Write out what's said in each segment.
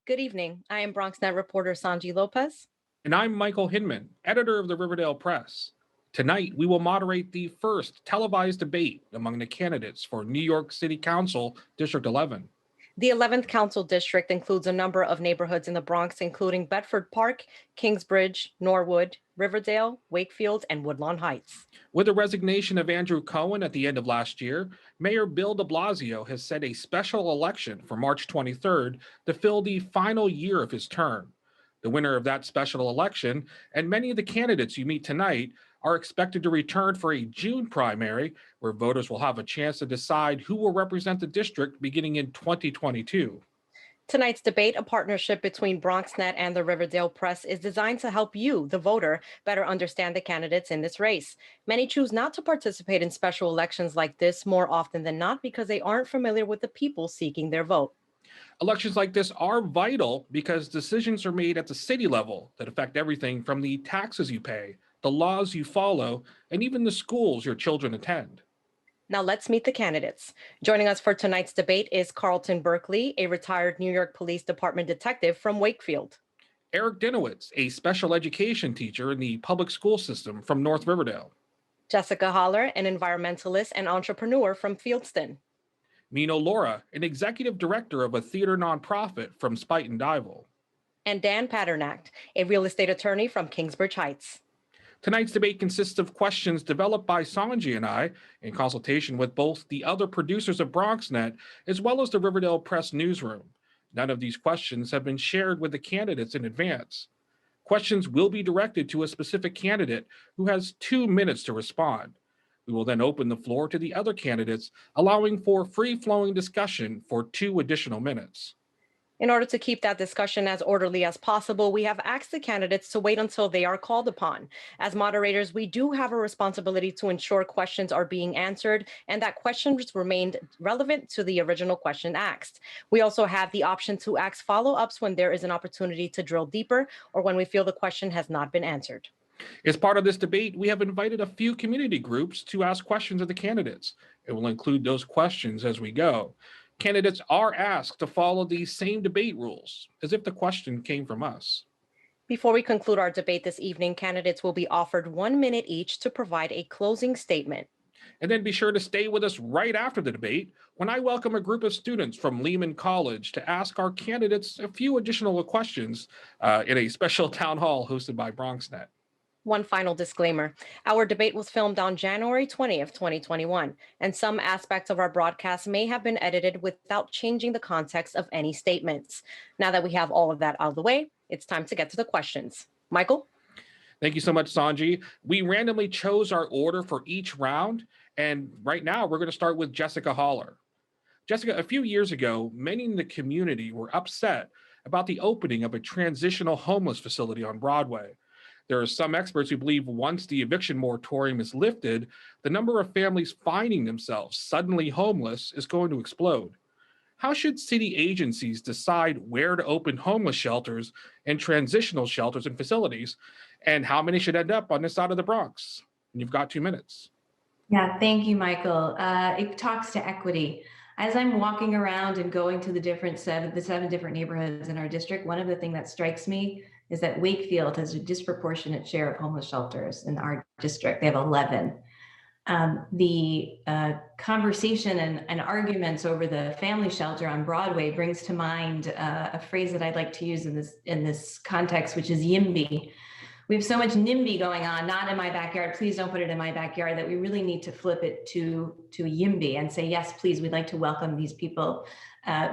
Good evening. I am BronxNet reporter Sanji Lopez. And I'm Michael Hinman, editor of the Riverdale Press. Tonight, we will moderate the first televised debate among the candidates for New York City Council District 11. The 11th Council District includes a number of neighborhoods in the Bronx, including Bedford Park, Kingsbridge, Norwood, Riverdale, Wakefield, and Woodlawn Heights. With the resignation of Andrew Cohen at the end of last year, Mayor Bill de Blasio has set a special election for March 23rd to fill the final year of his term. The winner of that special election and many of the candidates you meet tonight are expected to return for a June primary, where voters will have a chance to decide who will represent the district beginning in 2022. Tonight's debate, a partnership between BronxNet and the Riverdale Press, is designed to help you, the voter, better understand the candidates in this race. Many choose not to participate in special elections like this more often than not because they aren't familiar with the people seeking their vote. Elections like this are vital because decisions are made at the city level that affect everything from the taxes you pay, the laws you follow, and even the schools your children attend. Now let's meet the candidates. Joining us for tonight's debate is Carlton Berkeley, a retired New York Police Department detective from Wakefield. Eric Dinowitz, a special education teacher in the public school system from North Riverdale. Jessica Holler, an environmentalist and entrepreneur from Fieldston. Mino Laura, an executive director of a theater nonprofit from Spuyten Duyvil. And Dan Paternack, a real estate attorney from Kingsbridge Heights. Tonight's debate consists of questions developed by Sanji and I in consultation with both the other producers of BronxNet as well as the Riverdale Press newsroom. None of these questions have been shared with the candidates in advance. Questions will be directed to a specific candidate who has 2 minutes to respond. We will then open the floor to the other candidates, allowing for free-flowing discussion for 2 additional minutes. In order to keep that discussion as orderly as possible, we have asked the candidates to wait until they are called upon. As moderators, we do have a responsibility to ensure questions are being answered and that questions remained relevant to the original question asked. We also have the option to ask follow-ups when there is an opportunity to drill deeper or when we feel the question has not been answered. As part of this debate, we have invited a few community groups to ask questions of the candidates. It will include those questions as we go. Candidates are asked to follow these same debate rules, as if the question came from us. Before we conclude our debate this evening, candidates will be offered 1 minute each to provide a closing statement. And then be sure to stay with us right after the debate when I welcome a group of students from Lehman College to ask our candidates a few additional questions in a special town hall hosted by BronxNet. One final disclaimer. Our debate was filmed on January 20th, 2021, and some aspects of our broadcast may have been edited without changing the context of any statements. Now that we have all of that out of the way, it's time to get to the questions. Michael? Thank you so much, Sanji. We randomly chose our order for each round, and right now we're going to start with Jessica Holler. Jessica, a few years ago, many in the community were upset about the opening of a transitional homeless facility on Broadway. There are some experts who believe once the eviction moratorium is lifted, the number of families finding themselves suddenly homeless is going to explode. How should city agencies decide where to open homeless shelters and transitional shelters and facilities, and how many should end up on this side of the Bronx? And you've got 2 minutes. Yeah, thank you, Michael. It talks to equity. As I'm walking around and going to the 7 different neighborhoods in our district, one of the things that strikes me is that Wakefield has a disproportionate share of homeless shelters in our district. They have 11. The conversation and arguments over the family shelter on Broadway brings to mind a phrase that I'd like to use in this context, which is YIMBY. We have so much NIMBY going on, not in my backyard, please don't put it in my backyard, that we really need to flip it to YIMBY and say, yes, please, we'd like to welcome these people.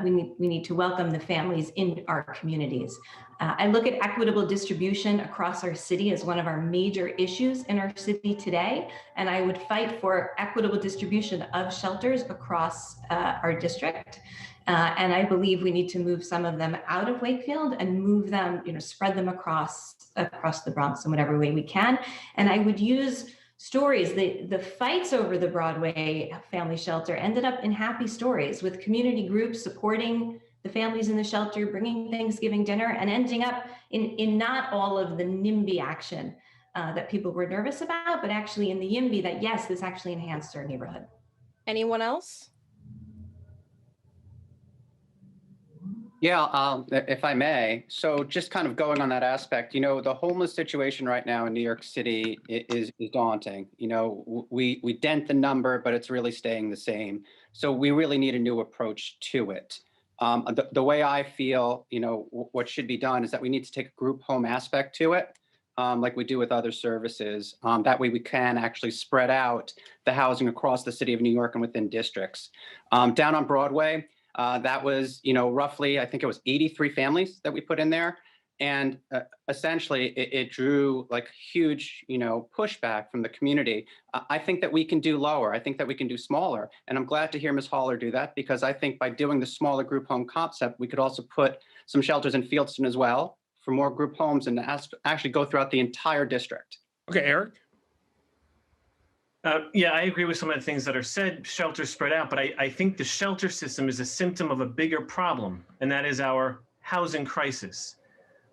We need to welcome the families in our communities. I look at equitable distribution across our city as one of our major issues in our city today, and I would fight for equitable distribution of shelters across our district. And I believe we need to move some of them out of Wakefield and move them, spread them across the Bronx in whatever way we can. And I would use stories. The fights over the Broadway family shelter ended up in happy stories with community groups supporting the families in the shelter, bringing Thanksgiving dinner, and ending up in not all of the NIMBY action that people were nervous about, but actually in the YIMBY that, yes, this actually enhanced our neighborhood. Anyone else? Yeah, if I may. So just kind of going on that aspect, the homeless situation right now in New York City is daunting. We dent the number, but it's really staying the same. So we really need a new approach to it. The way I feel, what should be done is that we need to take a group home aspect to it, like we do with other services. That way we can actually spread out the housing across the city of New York and within districts. Down on Broadway, that was, roughly, I think it was 83 families that we put in there. And essentially, it drew like huge, pushback from the community. I think that we can do lower. I think that we can do smaller. And I'm glad to hear Ms. Haller do that, because I think by doing the smaller group home concept, we could also put some shelters in Fieldston as well for more group homes and actually go throughout the entire district. Okay, Eric. Yeah, I agree with some of the things that are said, shelters spread out, but I think the shelter system is a symptom of a bigger problem, and that is our housing crisis.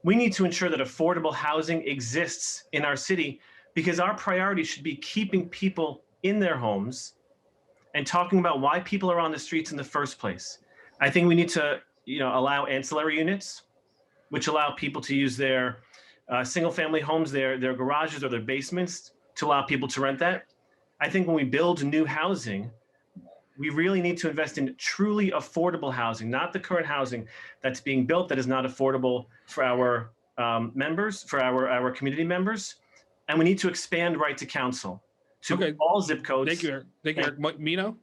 We need to ensure that affordable housing exists in our city, because our priority should be keeping people in their homes and talking about why people are on the streets in the first place. I think we need to, allow ancillary units, which allow people to use their single-family homes, their garages or their basements, to allow people to rent that. I think when we build new housing, we really need to invest in truly affordable housing, not the current housing that's being built that is not affordable for our members, for our community members. And we need to expand right to counsel to all zip codes. Thank you, Eric. Thank you, Eric. Mino?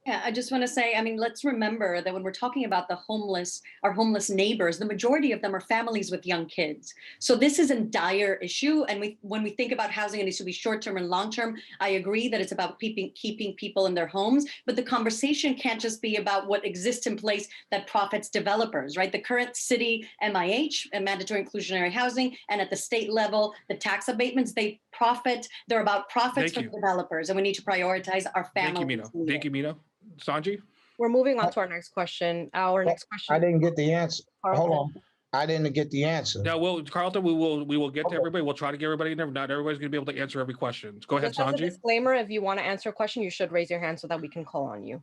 Yeah, I just want to say, let's remember that when we're talking about the homeless, our homeless neighbors, the majority of them are families with young kids. So this is a dire issue. And when we think about housing, it needs to be short-term and long-term. I agree that it's about keeping people in their homes, but the conversation can't just be about what exists in place that profits developers, right? The current city MIH, and mandatory inclusionary housing, and at the state level, the tax abatements, they're about profits for developers, and we need to prioritize our families. Thank you, Mino. Thank you, Mino. Sanji? We're moving on to our next question. Our next question. I didn't get the answer. Carlton. Hold on. I didn't get the answer. No, Carlton, we will get to everybody. We'll try to get everybody in there. Not everybody's going to be able to answer every question. Go ahead, Just as a Sanji. disclaimer, if you want to answer a question, you should raise your hand so that we can call on you.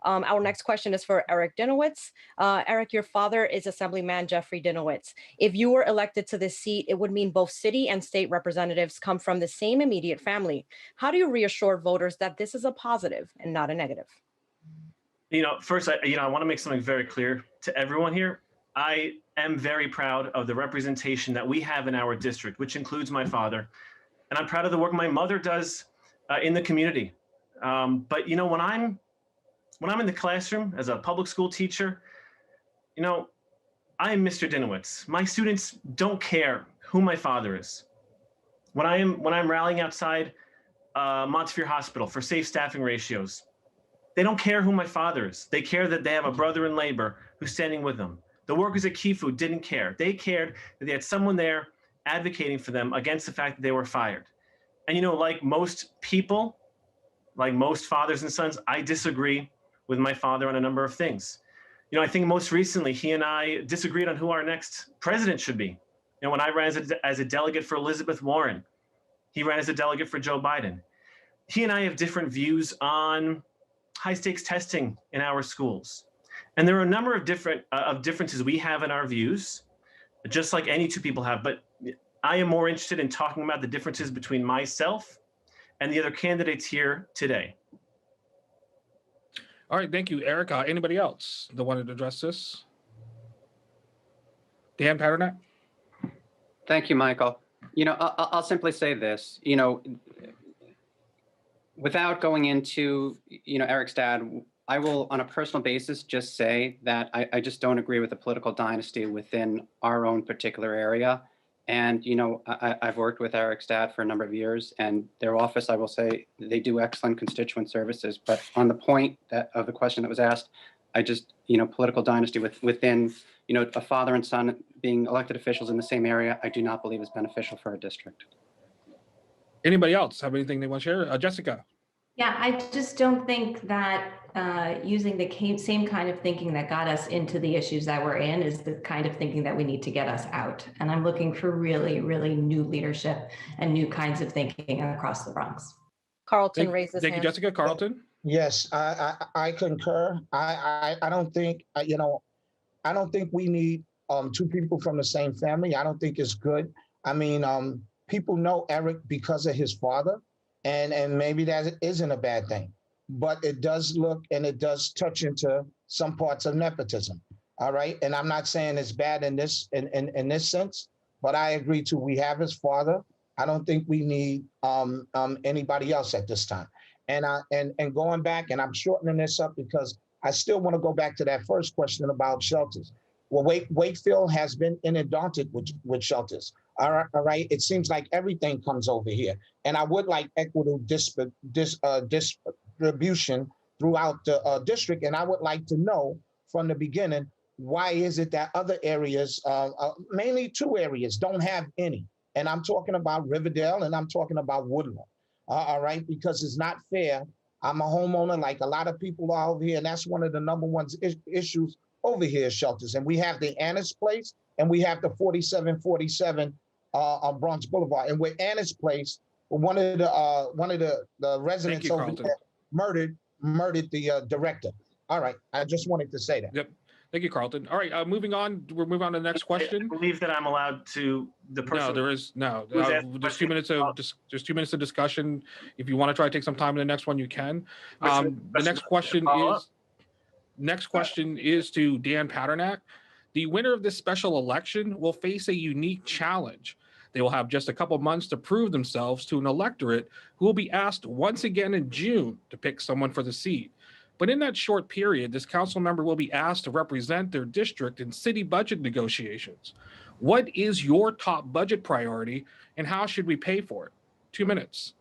Our next question is for Eric Dinowitz. Eric, your father is Assemblyman Jeffrey Dinowitz. If you were elected to this seat, it would mean both city and state representatives come from the same immediate family. How do you reassure voters that this is a positive and not a negative? First, I want to make something very clear to everyone here. I am very proud of the representation that we have in our district, which includes my father. And I'm proud of the work my mother does in the community. But, when I'm in the classroom as a public school teacher, I am Mr. Dinowitz. My students don't care who my father is. When I'm rallying outside Montefiore Hospital for safe staffing ratios, they don't care who my father is. They care that they have a brother in labor who's standing with them. The workers at Key Food didn't care. They cared that they had someone there advocating for them against the fact that they were fired. And, like most people, like most fathers and sons, I disagree with my father on a number of things. I think most recently, he and I disagreed on who our next president should be. When I ran as a delegate for Elizabeth Warren, he ran as a delegate for Joe Biden. He and I have different views on high stakes testing in our schools. And there are a number of differences we have in our views, just like any two people have. But I am more interested in talking about the differences between myself and the other candidates here today. All right, thank you, Eric. Anybody else that wanted to address this? Dan Paternak? Thank you, Michael. I'll simply say this, without going into, Eric's dad, I will, on a personal basis, just say that I just don't agree with the political dynasty within our own particular area. And, I've worked with Eric's dad for a number of years, and their office, I will say, they do excellent constituent services. But on the point of the question that was asked, I just, political dynasty within, a father and son being elected officials in the same area, I do not believe is beneficial for our district. Anybody else have anything they want to share? Jessica? Yeah, I just don't think that using the same kind of thinking that got us into the issues that we're in is the kind of thinking that we need to get us out. And I'm looking for really, really new leadership and new kinds of thinking across the Bronx. Carlton raised his hand. Thank you, Jessica. Carlton? Yes, I concur. I don't think, I don't think we need two people from the same family. I don't think it's good. I mean, people know Eric because of his father, and maybe that isn't a bad thing, but it does look and it does touch into some parts of nepotism. All right, and I'm not saying it's bad in this sense, but I agree too. We have his father. I don't think we need anybody else at this time. And going back, and I'm shortening this up because I still want to go back to that first question about shelters. Well, Wakefield has been inundated with shelters. All right, it seems like everything comes over here, and I would like equitable distribution throughout the district, and I would like to know from the beginning, why is it that other areas, mainly two areas, don't have any? And I'm talking about Riverdale and I'm talking about Woodland. All right, because it's not fair. I'm a homeowner like a lot of people are over here, and that's one of the number one issues over here, shelters. And we have the Annis Place and we have the 4747 on Bronx Boulevard. And with Annis Place, one of the residents over there murdered the director. All right, I just wanted to say that. Yep. Thank you, Carlton. All right, moving on. We're moving on to the next question. I believe that I'm allowed to. The person. No, there is no. There's 2 minutes of there's 2 minutes of discussion. If you want to try to take some time in the next one, you can. The next question is to Dan Paternak. The winner of this special election will face a unique challenge. They will have just a couple months to prove themselves to an electorate who will be asked once again in June to pick someone for the seat. But in that short period, this council member will be asked to represent their district in city budget negotiations. What is your top budget priority and how should we pay for it? 2 minutes.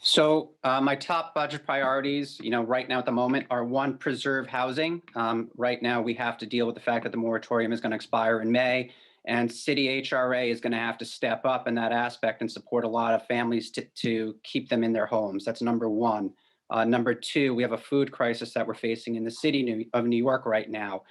So my top budget priorities, right now at the moment are one, preserve housing. Right now we have to deal with the fact that the moratorium is going to expire in May, and city HRA is going to have to step up in that aspect and support a lot of families to keep them in their homes. That's number one. Number two, we have a food crisis that we're facing in the city of New York right now.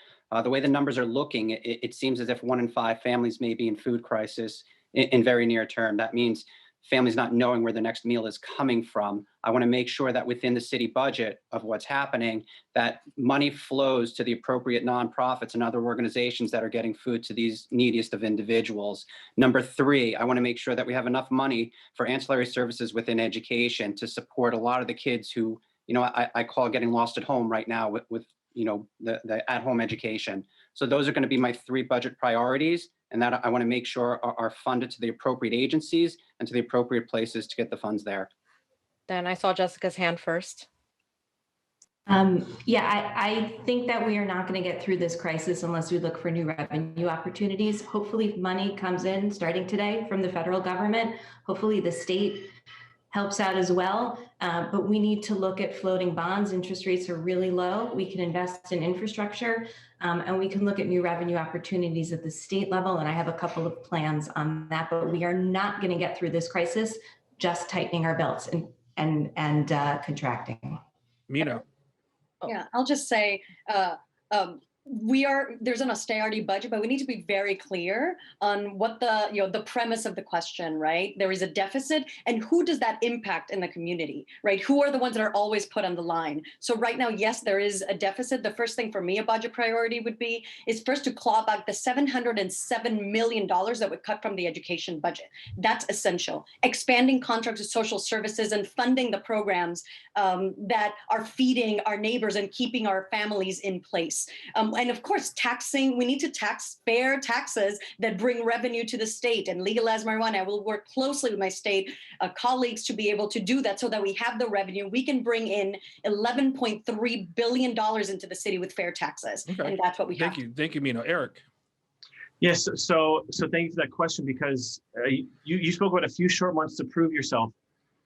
The way the numbers are looking, it seems as if 1 in 5 families may be in food crisis in very near term. That means families not knowing where the next meal is coming from. I want to make sure that within the city budget of what's happening, that money flows to the appropriate nonprofits and other organizations that are getting food to these neediest of individuals. Number three, I want to make sure that we have enough money for ancillary services within education to support a lot of the kids who, I call getting lost at home right now with the at-home education. So those are going to be my 3 budget priorities, and that I want to make sure are funded to the appropriate agencies and to the appropriate places to get the funds there. Then I saw Jessica's hand first. I think that we are not going to get through this crisis unless we look for new revenue opportunities. Hopefully money comes in starting today from the federal government. Hopefully the state helps out as well. But we need to look at floating bonds. Interest rates are really low. We can invest in infrastructure, and we can look at new revenue opportunities at the state level. And I have a couple of plans on that, but we are not going to get through this crisis just tightening our belts and contracting. Mina. Yeah, I'll just say, there's an austerity budget, but we need to be very clear on what the premise of the question, right? There is a deficit, and who does that impact in the community, right? Who are the ones that are always put on the line? So right now, yes, there is a deficit. The first thing for me, a budget priority would be, is first to claw back the $707 million that would cut from the education budget. That's essential. Expanding contracts with social services and funding the programs that are feeding our neighbors and keeping our families in place. And of course, we need to tax fair taxes that bring revenue to the state and legalize marijuana. I will work closely with my state colleagues to be able to do that so that we have the revenue. We can bring in $11.3 billion into the city with fair taxes. Okay. And that's what we have. Thank you, Mina. Eric. Yes, so thank you for that question, because you spoke about a few short months to prove yourself.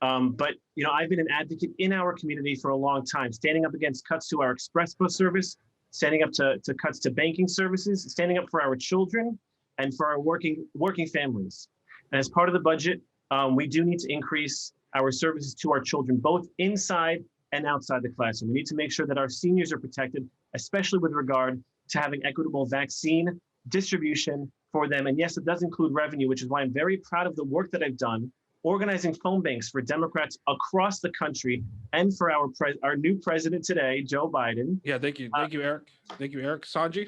But I've been an advocate in our community for a long time, standing up against cuts to our express bus service, standing up to cuts to banking services, standing up for our children and for our working families. And as part of the budget, we do need to increase our services to our children, both inside and outside the classroom. We need to make sure that our seniors are protected, especially with regard to having equitable vaccine distribution for them. And yes, it does include revenue, which is why I'm very proud of the work that I've done organizing phone banks for Democrats across the country and for our new president today, Joe Biden. Yeah, thank you. Thank you, Eric. Thank you, Eric. Sanji?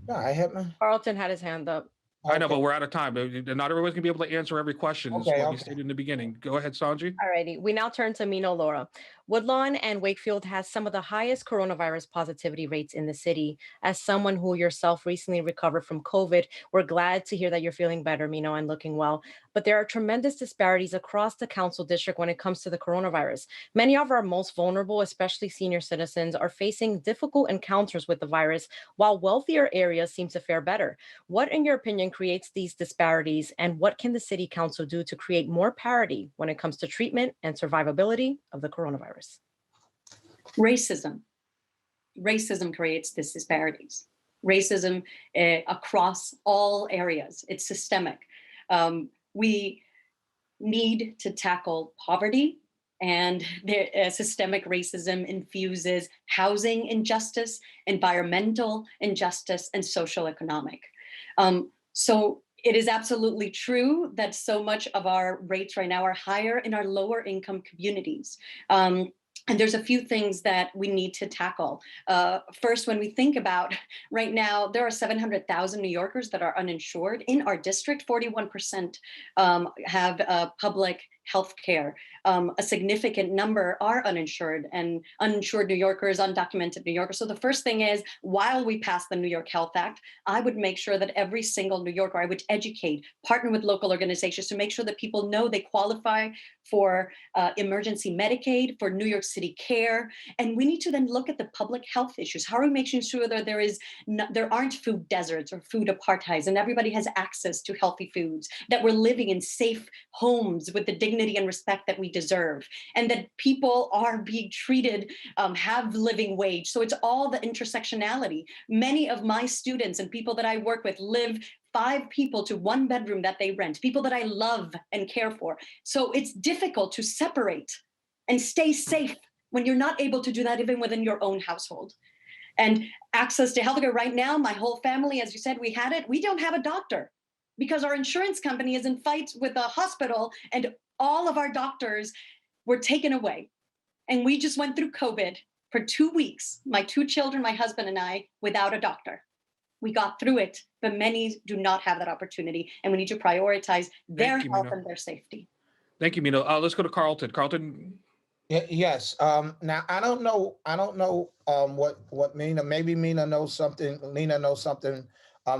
Yeah, I have my. Carlton had his hand up. I know, Okay. but we're out of time. Not everyone's gonna be able to answer every question, is Okay, what you okay. stated in the beginning. Go ahead, Sanji. Alrighty, we now turn to Mino Laura. Woodlawn and Wakefield has some of the highest coronavirus positivity rates in the city. As someone who yourself recently recovered from COVID, we're glad to hear that you're feeling better, Mino, and looking well. But there are tremendous disparities across the council district when it comes to the coronavirus. Many of our most vulnerable, especially senior citizens, are facing difficult encounters with the virus, while wealthier areas seem to fare better. What, in your opinion, creates these disparities, and what can the city council do to create more parity when it comes to treatment and survivability of the coronavirus? Racism. Racism creates these disparities. Racism across all areas. It's systemic. We need to tackle poverty, and systemic racism infuses housing injustice, environmental injustice, and social economic. So it is absolutely true that so much of our rates right now are higher in our lower income communities. And there's a few things that we need to tackle. First, when we think about right now, there are 700,000 New Yorkers that are uninsured. In our district, 41% have public health care. A significant number are uninsured, and uninsured New Yorkers, undocumented New Yorkers. So the first thing is, while we pass the New York Health Act, I would make sure that every single New Yorker, I would educate, partner with local organizations to make sure that people know they qualify for emergency Medicaid, for New York City Care. And we need to then look at the public health issues. How are we making sure that there aren't food deserts or food apartheids, and everybody has access to healthy foods, that we're living in safe homes with the dignity and respect that we deserve, and that people are being treated, have living wage. So it's all the intersectionality. Many of my students and people that I work with live 5 people to 1 bedroom that they rent, people that I love and care for. So it's difficult to separate and stay safe when you're not able to do that even within your own household. And access to healthcare right now, my whole family, as you said, we don't have a doctor because our insurance company is in fights with a hospital, and all of our doctors were taken away. And we just went through COVID for 2 weeks, my 2 children, my husband and I, without a doctor. We got through it, but many do not have that opportunity, and we need to prioritize their you, health Mina. and their safety. Thank you, Mino. Let's go to Carlton. Carlton. Yes. Now I don't know. What Mina. Maybe Mina knows something. Lena knows something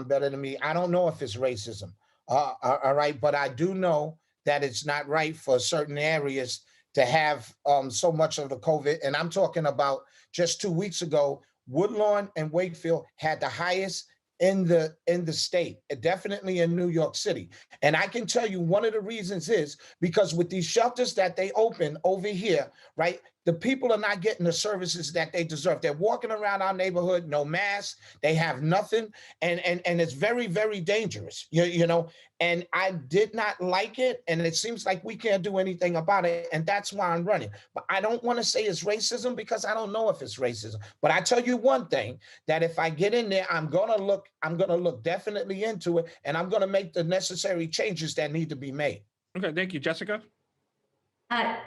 better than me. I don't know if it's racism. All right, but I do know that it's not right for certain areas to have so much of the COVID. And I'm talking about just 2 weeks ago, Woodlawn and Wakefield had the highest in the state, definitely in New York City. And I can tell you one of the reasons is because with these shelters that they open over here, right, the people are not getting the services that they deserve. They're walking around our neighborhood, no mask, they have nothing, and it's very, very dangerous, you know. And I did not like it, and it seems like we can't do anything about it, and that's why I'm running. But I don't want to say it's racism because I don't know if it's racism. But I tell you one thing, that if I get in there, I'm gonna look definitely into it, and I'm gonna make the necessary changes that need to be made. Okay, thank you, Jessica.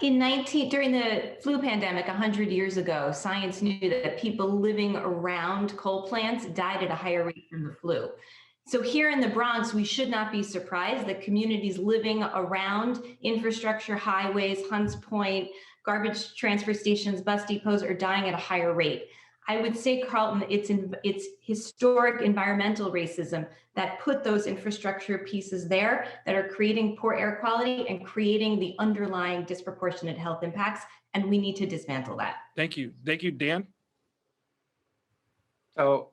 During the flu pandemic 100 years ago, science knew that people living around coal plants died at a higher rate from the flu. So here in the Bronx, we should not be surprised that communities living around infrastructure, highways, Hunts Point, garbage transfer stations, bus depots are dying at a higher rate. I would say, Carlton, it's historic environmental racism that put those infrastructure pieces there that are creating poor air quality and creating the underlying disproportionate health impacts, and we need to dismantle that. Thank you, Dan. So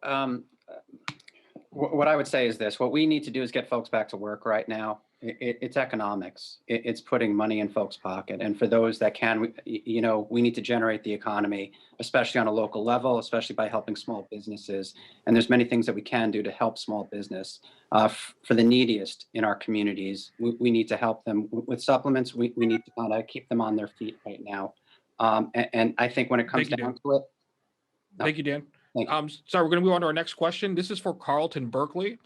what I would say is this: what we need to do is get folks back to work right now. It's economics. It's putting money in folks' pocket. And for those that can, we need to generate the economy, especially on a local level, especially by helping small businesses. And there's many things that we can do to help small business. For the neediest in our communities, we need to help them with supplements. We need to kind of keep them on their feet right now. And I think when it comes down to it. Thank you, Dan. Thank you. Sorry, we're going to move on to our next question. This is for Carlton Berkeley.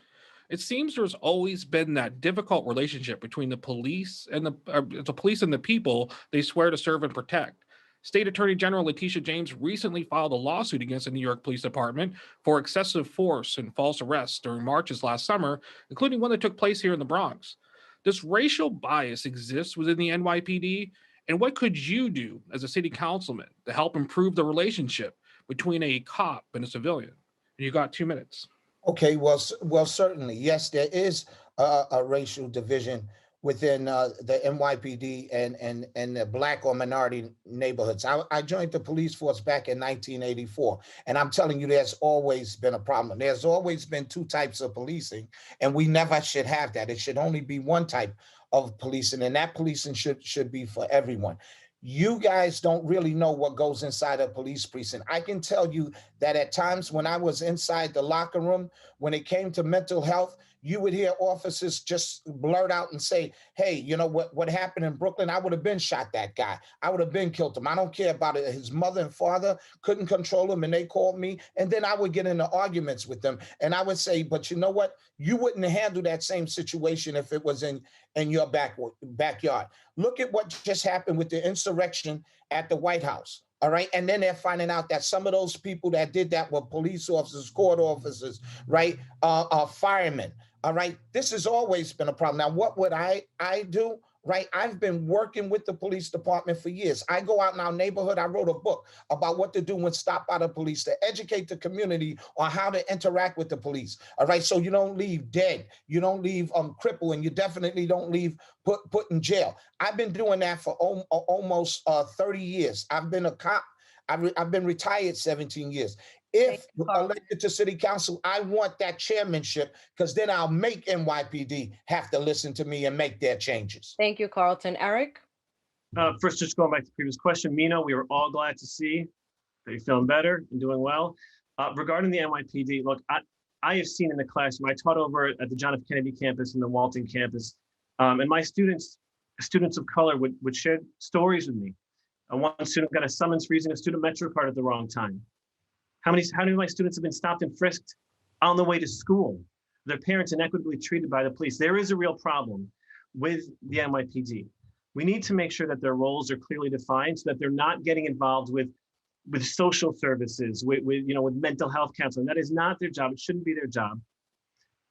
It seems there's always been that difficult relationship between the police and the people they swear to serve and protect. State Attorney General Letitia James recently filed a lawsuit against the New York Police Department for excessive force and false arrests during marches last summer, including one that took place here in the Bronx. Does racial bias exist within the NYPD? And what could you do as a city councilman to help improve the relationship between a cop and a civilian? And you got 2 minutes. Okay, well, certainly, yes, there is a racial division within the NYPD and the Black or minority neighborhoods. I joined the police force back in 1984, and I'm telling you, there's always been a problem. There's always been two types of policing, and we never should have that. It should only be one type of policing, and that policing should be for everyone. You guys don't really know what goes inside a police precinct. I can tell you that at times when I was inside the locker room, when it came to mental health, you would hear officers just blurt out and say, hey, you know what happened in Brooklyn? I would have been shot that guy. I would have been killed him. I don't care about it. His mother and father couldn't control him and they called me. And then I would get into arguments with them. And I would say, but you know what? You wouldn't handle that same situation if it was in your backyard. Look at what just happened with the insurrection at the White House. All right. And then they're finding out that some of those people that did that were police officers, court officers, right? Firemen. All right. This has always been a problem. Now, what would I do? Right. I've been working with the police department for years. I go out in our neighborhood. I wrote a book about what to do when stopped by the police to educate the community on how to interact with the police. All right. So you don't leave dead. You don't leave crippled, and you definitely don't leave put in jail. I've been doing that for almost 30 years. I've been a cop. I've been retired 17 years. If elected to city council, I want that chairmanship, because then I'll make NYPD have to listen to me and make their changes. Thank you, Carlton. Eric? First, just going back to the previous question, Mina, we were all glad to see that you're feeling better and doing well. Regarding the NYPD, look, I have seen in the classroom, I taught over at the John F. Kennedy campus and the Walton campus, and my students of color would share stories with me. One student got a summons for using a student Metro card at the wrong time. How many of my students have been stopped and frisked on the way to school? Their parents inequitably treated by the police. There is a real problem with the NYPD. We need to make sure that their roles are clearly defined so that they're not getting involved with social services, with mental health counseling. That is not their job. It shouldn't be their job.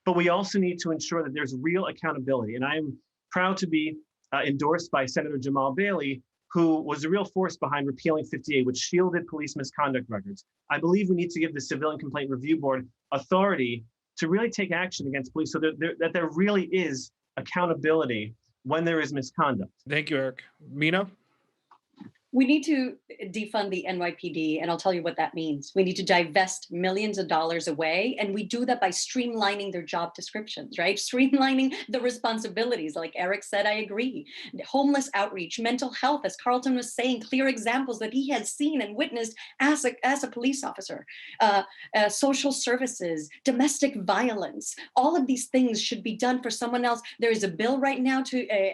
But we also need to ensure that there's real accountability. And I am proud to be endorsed by Senator Jamal Bailey, who was a real force behind repealing 58, which shielded police misconduct records. I believe we need to give the Civilian Complaint Review Board authority to really take action against police so that there really is accountability when there is misconduct. Thank you, Eric. Mina? We need to defund the NYPD, and I'll tell you what that means. We need to divest millions of dollars away, and we do that by streamlining their job descriptions, right? Streamlining the responsibilities. Like Eric said, I agree. Homeless outreach, mental health, as Carlton was saying, clear examples that he has seen and witnessed as a police officer. Social services, domestic violence, all of these things should be done for someone else. There is a bill right now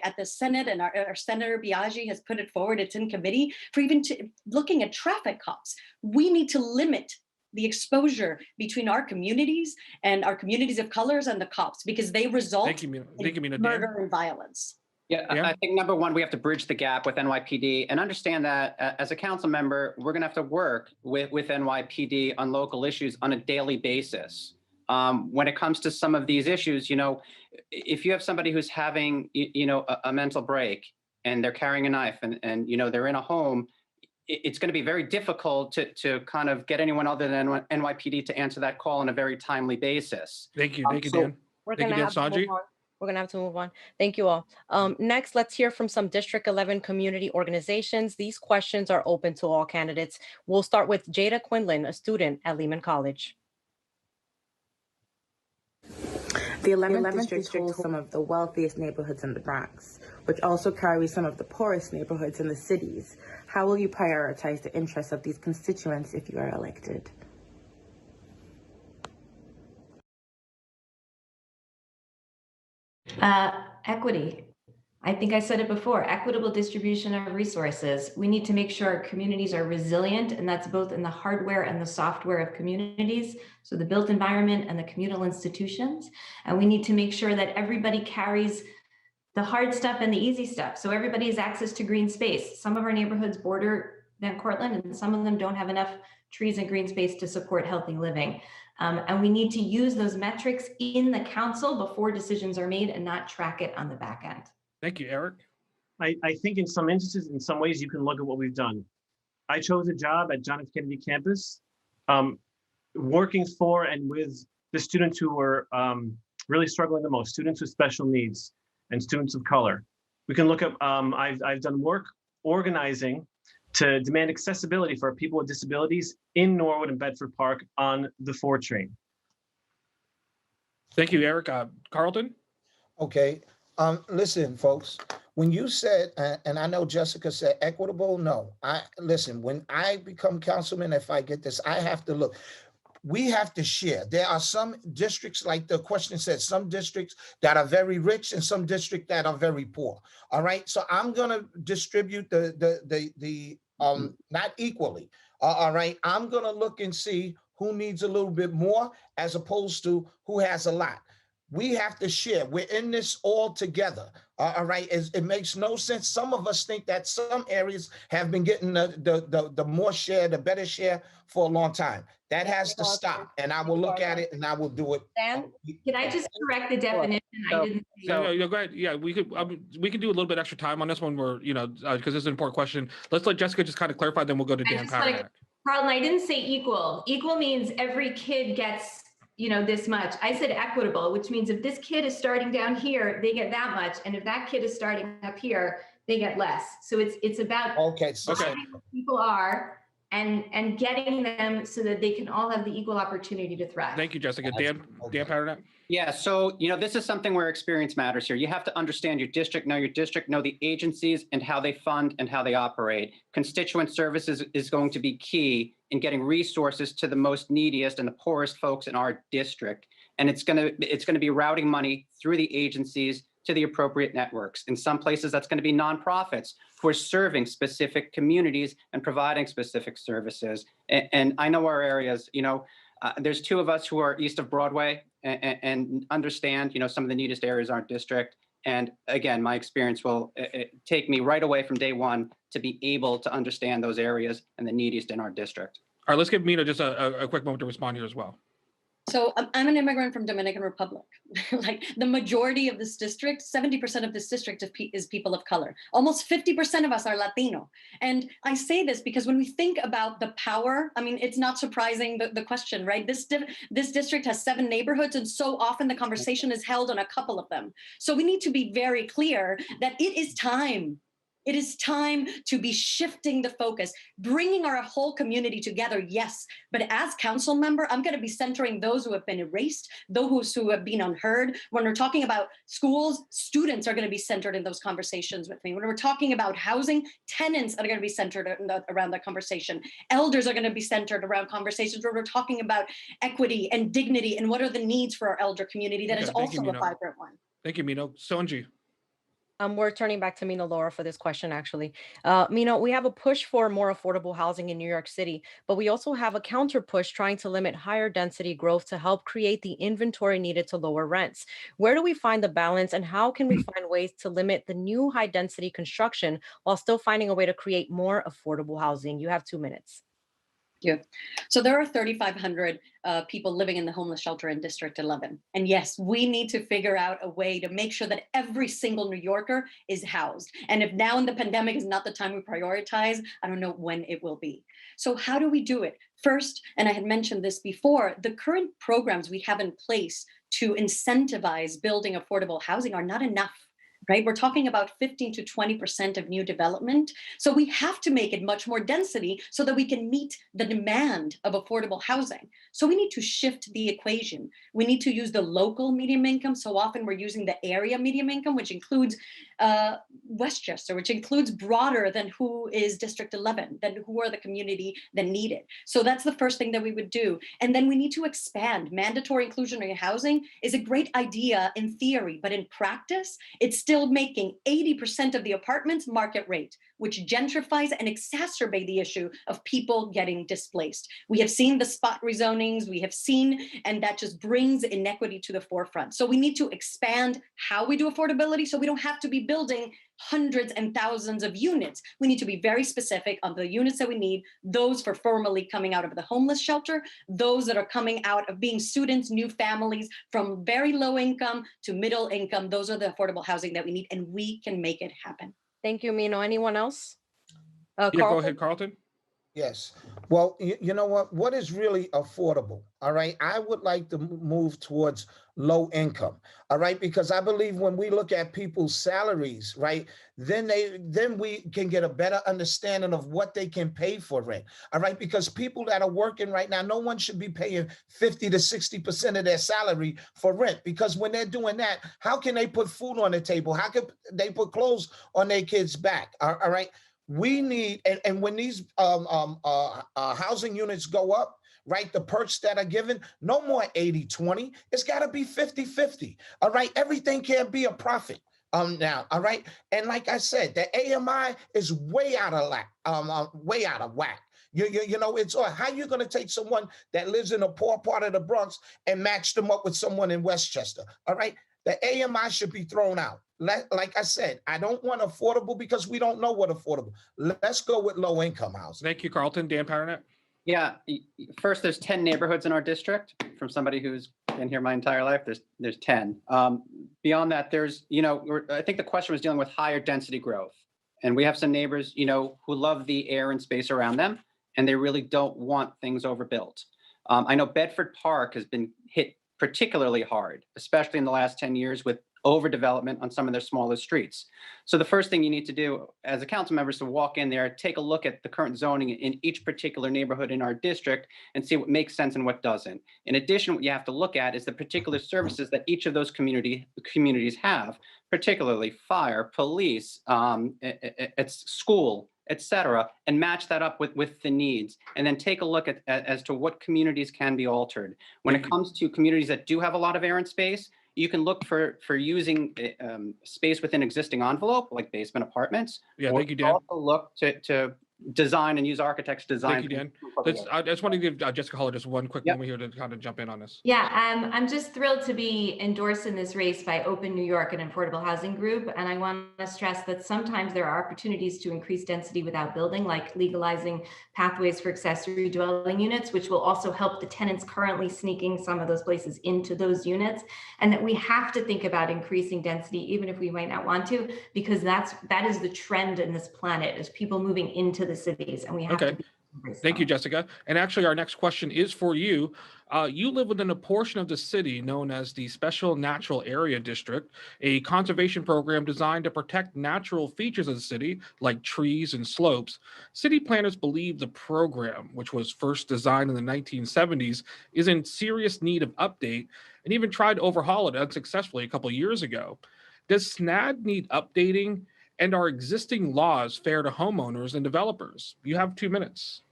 at the Senate, and our Senator Biaggi has put it forward. It's in committee for even looking at traffic cops. We need to limit the exposure between our communities and our communities of colors and the cops, because they result in murder and violence. Yeah, I think number one, we have to bridge the gap with NYPD and understand that as a council member, we're going to have to work with NYPD on local issues on a daily basis. When it comes to some of these issues, if you have somebody who's having, a mental break, and they're carrying a knife and they're in a home, it's going to be very difficult to kind of get anyone other than NYPD to answer that call on a very timely basis. Thank you. Thank you, Dan. We're going to have to move on. Thank you all. Next, let's hear from some District 11 community organizations. These questions are open to all candidates. We'll start with Jada Quinlan, a student at Lehman College. The 11th district holds some of the wealthiest neighborhoods in the Bronx, which also carries some of the poorest neighborhoods in the cities. How will you prioritize the interests of these constituents if you are elected? Equity. I think I said it before, equitable distribution of resources. We need to make sure our communities are resilient, and that's both in the hardware and the software of communities, so the built environment and the communal institutions. And we need to make sure that everybody carries the hard stuff and the easy stuff, so everybody has access to green space. Some of our neighborhoods border Van Cortlandt, and some of them don't have enough trees and green space to support healthy living. And we need to use those metrics in the council before decisions are made and not track it on the back end. Thank you, Eric. I think in some instances, in some ways, you can look at what we've done. I chose a job at John F. Kennedy campus, working for and with the students who were really struggling the most, students with special needs and students of color. We can look at, I've done work organizing to demand accessibility for people with disabilities in Norwood and Bedford Park on the 4 train. Thank you, Eric. Carlton? Okay. Listen, folks, when you said, and I know Jessica said equitable, no. Listen, when I become councilman, if I get this, I have to look. We have to share. There are some districts, like the question said, some districts that are very rich and some districts that are very poor. All right. So I'm gonna distribute the not equally. All right. I'm gonna look and see who needs a little bit more as opposed to who has a lot. We have to share. We're in this all together. All right. It makes no sense. Some of us think that some areas have been getting the more share, the better share for a long time. That has to stop. And I will look at it and I will do it. Dan? Can I just correct the definition? I didn't say No, go ahead. Yeah, we can do a little bit extra time on this one. Where because this is an important question. Let's let Jessica just kind of clarify. Then we'll go to Dan Paternak. Carlton, I didn't say equal. Equal means every kid gets this much. I said equitable, which means if this kid is starting down here, they get that much. And if that kid is starting up here, they get less. So it's about finding where people are and getting them so that they can all have the equal opportunity to thrive. Thank you, Jessica. Dan Paternak? Yeah, so this is something where experience matters here. You have to understand your district, know the agencies and how they fund and how they operate. Constituent services is going to be key in getting resources to the most neediest and the poorest folks in our district. And it's gonna be routing money through the agencies to the appropriate networks. In some places, that's going to be nonprofits who are serving specific communities and providing specific services. And I know our areas, there's 2 of us who are east of Broadway and understand, some of the neediest areas in our district. And again, my experience will take me right away from day one to be able to understand those areas and the neediest in our district. All right, let's give Mina just a quick moment to respond here as well. So I'm an immigrant from Dominican Republic. Like the majority of this district, 70% of this district is people of color. Almost 50% of us are Latino. And I say this because when we think about the power, I mean, it's not surprising the question, right? This district has 7 neighborhoods, and so often the conversation is held on a couple of them. So we need to be very clear that it is time. It is time to be shifting the focus, bringing our whole community together, yes. But as council member, I'm going to be centering those who have been erased, those who have been unheard. When we're talking about schools, students are going to be centered in those conversations with me. When we're talking about housing, tenants are going to be centered around that conversation. Elders are going to be centered around conversations where we're talking about equity and dignity and what are the needs for our elder community that is also a vibrant one. Thank you, Mino. Sonji. We're turning back to Mina Laura for this question, actually. Mina, we have a push for more affordable housing in New York City, but we also have a counter push trying to limit higher density growth to help create the inventory needed to lower rents. Where do we find the balance, and how can we find ways to limit the new high density construction while still finding a way to create more affordable housing? You have 2 minutes. Yeah. So there are 3,500 people living in the homeless shelter in District 11. And yes, we need to figure out a way to make sure that every single New Yorker is housed. And if now in the pandemic is not the time we prioritize, I don't know when it will be. So how do we do it? First, and I had mentioned this before, the current programs we have in place to incentivize building affordable housing are not enough. Right? We're talking about 15 to 20% of new development. So we have to make it much more density so that we can meet the demand of affordable housing. So we need to shift the equation. We need to use the local medium income. So often we're using the area medium income, which includes Westchester, which includes broader than who is District 11, than who are the community that need it. So that's the first thing that we would do. And then we need to expand. Mandatory inclusionary housing is a great idea in theory, but in practice, it's still still making 80% of the apartments market rate, which gentrifies and exacerbate the issue of people getting displaced. We have seen the spot rezonings, we have seen, and that just brings inequity to the forefront. So we need to expand how we do affordability so we don't have to be building hundreds and thousands of units. We need to be very specific on the units that we need, those for formerly coming out of the homeless shelter, those that are coming out of being students, new families from very low income to middle income. Those are the affordable housing that we need, and we can make it happen. Thank you, Mino. Anyone else? Yeah, go Carlton? ahead, Carlton. Yes. Well, you know what? What is really affordable? All right. I would like to move towards low income. All right. Because I believe when we look at people's salaries, right, then we can get a better understanding of what they can pay for rent. All right. Because people that are working right now, no one should be paying 50 to 60% of their salary for rent. Because when they're doing that, how can they put food on the table? How can they put clothes on their kids' back? All right. We need, and when these housing units go up, right, the perks that are given, no more 80-20. It's got to be 50-50. All right. Everything can't be a profit. Now, all right. And like I said, the AMI is way out of whack. You know, it's how you going to take someone that lives in a poor part of the Bronx and match them up with someone in Westchester. All right. The AMI should be thrown out. Like I said, I don't want affordable because we don't know what affordable. Let's go with low income housing. Thank you, Carlton. Dan Paranet. Yeah, first, there's 10 neighborhoods in our district. From somebody who's been here my entire life, there's 10. Beyond that, there's, I think the question was dealing with higher density growth. And we have some neighbors, who love the air and space around them, and they really don't want things overbuilt. I know Bedford Park has been hit particularly hard, especially in the last 10 years with overdevelopment on some of their smallest streets. So the first thing you need to do as a council member is to walk in there, take a look at the current zoning in each particular neighborhood in our district and see what makes sense and what doesn't. In addition, what you have to look at is the particular services that each of those communities have, particularly fire, police, it's school, et cetera, and match that up with the needs. And then take a look at as to what communities can be altered. When it comes to communities that do have a lot of air and space, you can look for using space within existing envelope, like basement apartments. Yeah, thank you, Dan. Also look to design and use architects' design. Thank you, Dan. I just want to give Jessica Holler just one quick moment here to kind of jump in on this. Yeah, I'm just thrilled to be endorsed in this race by Open New York, an affordable housing group. And I want to stress that sometimes there are opportunities to increase density without building, like legalizing pathways for accessory dwelling units, which will also help the tenants currently sneaking some of those places into those units. And that we have to think about increasing density, even if we might not want to, because that is the trend in this planet, is people moving into the cities, and we have to be. Thank you, Jessica. And actually, our next question is for you. You live within a portion of the city known as the Special Natural Area District, a conservation program designed to protect natural features of the city, like trees and slopes. City planners believe the program, which was first designed in the 1970s, is in serious need of update, and even tried to overhaul it unsuccessfully a couple years ago. Does SNAD need updating? And are existing laws fair to homeowners and developers? You have 2 minutes.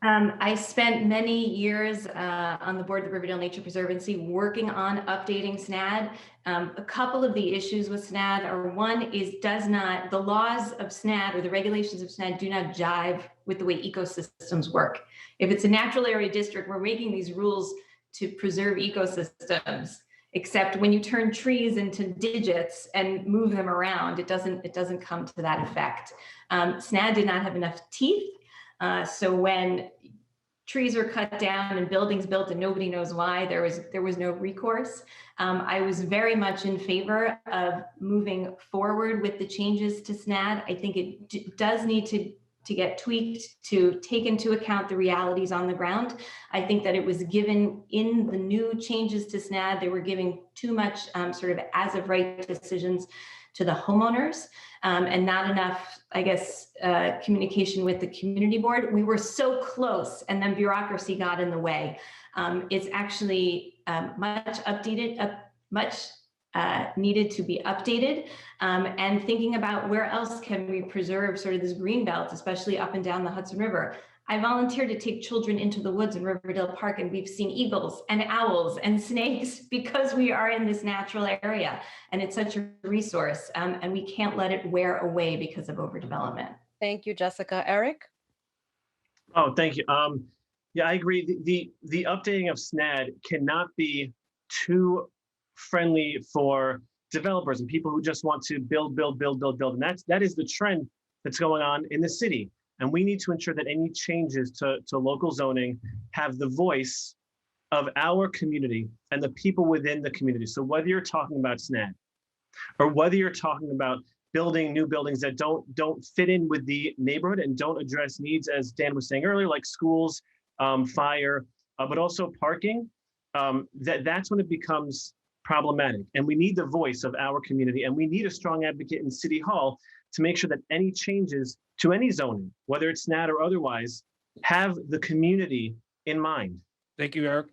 I spent many years on the board of the Riverdale Nature Preservancy working on updating SNAD. A couple of the issues with SNAD are, one is the laws of SNAD or the regulations of SNAD do not jive with the way ecosystems work. If it's a natural area district, we're making these rules to preserve ecosystems. Except when you turn trees into digits and move them around, it doesn't come to that effect. SNAD did not have enough teeth. So when trees are cut down and buildings built and nobody knows why, there was no recourse. I was very much in favor of moving forward with the changes to SNAD. I think it does need to get tweaked to take into account the realities on the ground. I think that it was given in the new changes to SNAD, they were giving too much sort of as of right decisions to the homeowners and not enough, I guess, communication with the community board. We were so close and then bureaucracy got in the way. It's actually much needed to be updated, and thinking about where else can we preserve sort of this green belt, especially up and down the Hudson River. I volunteered to take children into the woods in Riverdale Park, and we've seen eagles and owls and snakes because we are in this natural area, and it's such a resource, and we can't let it wear away because of overdevelopment. Thank you, Jessica. Eric? Oh, thank you. Yeah, I agree. The updating of SNAD cannot be too friendly for developers and people who just want to build. And that is the trend that's going on in the city. And we need to ensure that any changes to local zoning have the voice of our community and the people within the community. So whether you're talking about SNAD or whether you're talking about building new buildings that don't fit in with the neighborhood and don't address needs, as Dan was saying earlier, like schools, fire, but also parking, that's when it becomes problematic. And we need the voice of our community, and we need a strong advocate in City Hall to make sure that any changes to any zoning, whether it's SNAD or otherwise, have the community in mind. Thank you, Eric.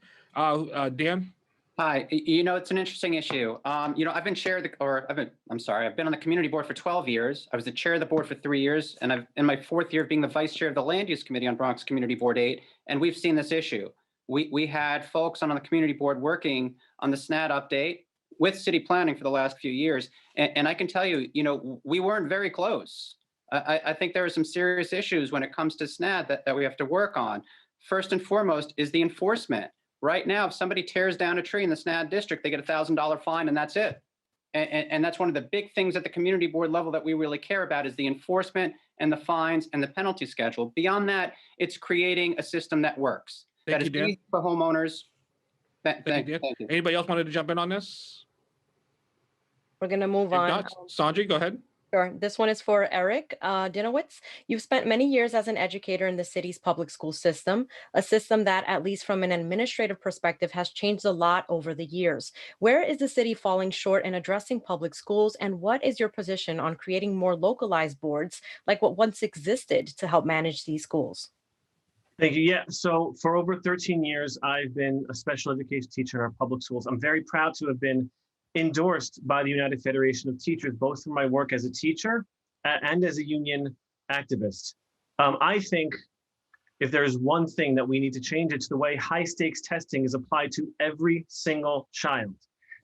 Dan? Hi, it's an interesting issue. I've been I've been on the community board for 12 years. I was the chair of the board for 3 years, and I'm in my 4th year of being the vice chair of the land use committee on Bronx Community Board 8, and we've seen this issue. We had folks on the community board working on the SNAD update with city planning for the last few years, and I can tell you, we weren't very close. I think there are some serious issues when it comes to SNAD that we have to work on. First and foremost is the enforcement. Right now, if somebody tears down a tree in the SNAD district, they get a $1,000 fine, and that's it. And that's one of the big things at the community board level that we really care about is the enforcement and the fines and the penalty schedule. Beyond that, it's creating a system that works. Thank that you, is Dan. easy for homeowners. Thank you, Dan. Anybody else wanted to jump in on this? We're going to move If on. not, Sanjay, go ahead. Sure. This one is for Eric Dinowitz. You've spent many years as an educator in the city's public school system, a system that, at least from an administrative perspective, has changed a lot over the years. Where is the city falling short in addressing public schools, and what is your position on creating more localized boards like what once existed to help manage these schools? Thank you. Yeah, so for over 13 years, I've been a special education teacher in our public schools. I'm very proud to have been endorsed by the United Federation of Teachers, both for my work as a teacher and as a union activist. I think if there's one thing that we need to change, it's the way high stakes testing is applied to every single child.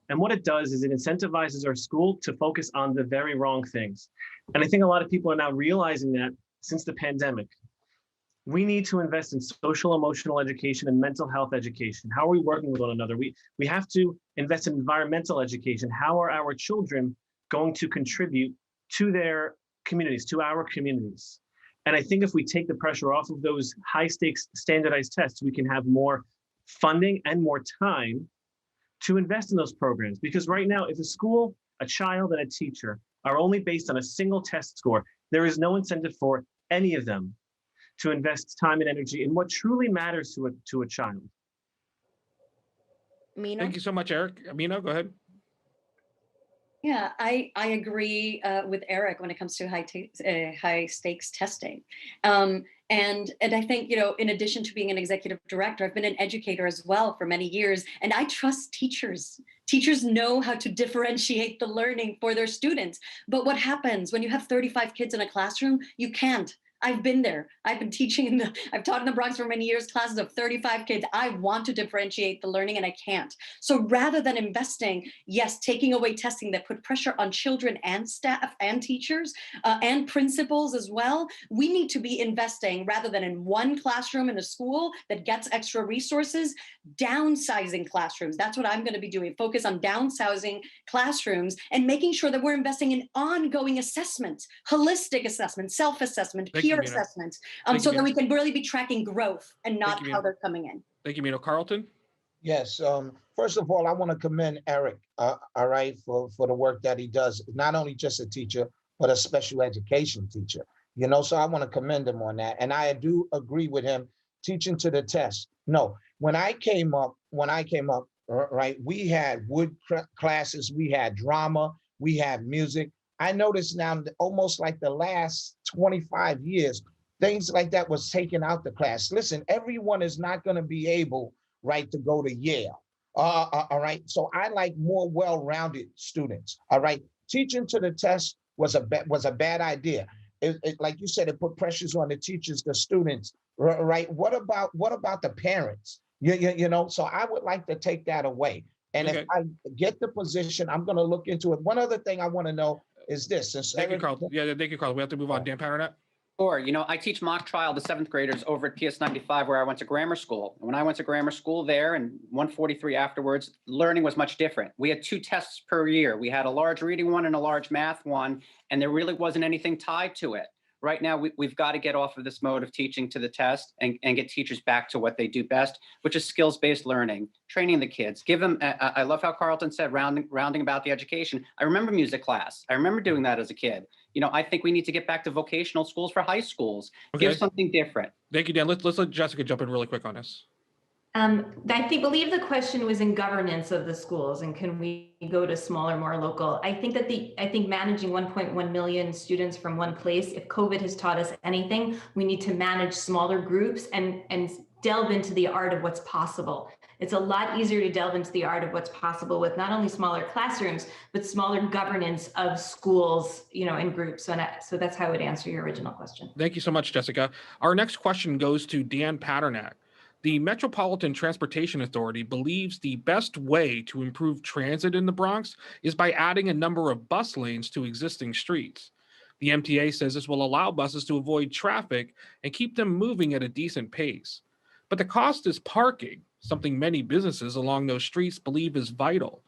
And what it does is it incentivizes our school to focus on the very wrong things. And I think a lot of people are now realizing that since the pandemic. We need to invest in social emotional education and mental health education. How are we working with one another? We have to invest in environmental education. How are our children going to contribute to their communities, to our communities? And I think if we take the pressure off of those high stakes standardized tests, we can have more funding and more time to invest in those programs. Because right now, if a school, a child, and a teacher are only based on a single test score, there is no incentive for any of them to invest time and energy in what truly matters to a child. Mina? Thank you so much, Eric. Mina, go ahead. Yeah, I agree with Eric when it comes to high stakes testing. And I think, in addition to being an executive director, I've been an educator as well for many years, and I trust teachers. Teachers know how to differentiate the learning for their students. But what happens when you have 35 kids in a classroom? You can't. I've been there. I've been teaching I've taught in the Bronx for many years, classes of 35 kids. I want to differentiate the learning and I can't. So rather than investing, yes, taking away testing that put pressure on children and staff and teachers and principals as well, we need to be investing rather than in one classroom in a school that gets extra resources, downsizing classrooms. That's what I'm going to be doing. Focus on downsizing classrooms and making sure that we're investing in ongoing assessments, holistic assessment, self-assessment, peer assessments, so that we can really be tracking growth and not how they're coming in. Thank you, Mina. Carlton? Yes. First of all, I want to commend Eric, all right, for the work that he does. Not only just a teacher, but a special education teacher. So I want to commend him on that. And I do agree with him, teaching to the test. No, when I came up, right, we had wood classes, we had drama, we had music. I noticed now almost like the last 25 years, things like that was taken out the class. Listen, everyone is not going to be able, right, to go to Yale, All right. So I like more well-rounded students. All right. Teaching to the test was a bad idea. Like you said, it put pressures on the teachers, the students. Right. What about the parents? So I would like to take that away. And if Okay. I get the position, I'm going to look into it. One other thing I want to know is this. Since Thank you, Eric, Carl. Yeah, thank you, Carl. We have to move on. Dan Paternet. Sure. I teach mock trial to seventh graders over at PS 95, where I went to grammar school. And when I went to grammar school there and 143 afterwards, learning was much different. We had 2 tests per year. We had a large reading one and a large math one, and there really wasn't anything tied to it. Right now, we've got to get off of this mode of teaching to the test and get teachers back to what they do best, which is skills-based learning, training the kids. Give them, I love how Carlton said, rounding about the education. I remember music class. I remember doing that as a kid. I think we need to get back to vocational schools for high schools. Okay. Give something different. Thank you, Dan. Let's let Jessica jump in really quick on this. I believe the question was in governance of the schools and can we go to smaller, more local? I think managing 1.1 million students from one place, if COVID has taught us anything, we need to manage smaller groups and delve into the art of what's possible. It's a lot easier to delve into the art of what's possible with not only smaller classrooms, but smaller governance of schools, in groups. So that's how I would answer your original question. Thank you so much, Jessica. Our next question goes to Dan Paternak. The Metropolitan Transportation Authority believes the best way to improve transit in the Bronx is by adding a number of bus lanes to existing streets. The MTA says this will allow buses to avoid traffic and keep them moving at a decent pace. But the cost is parking, something many businesses along those streets believe is vital.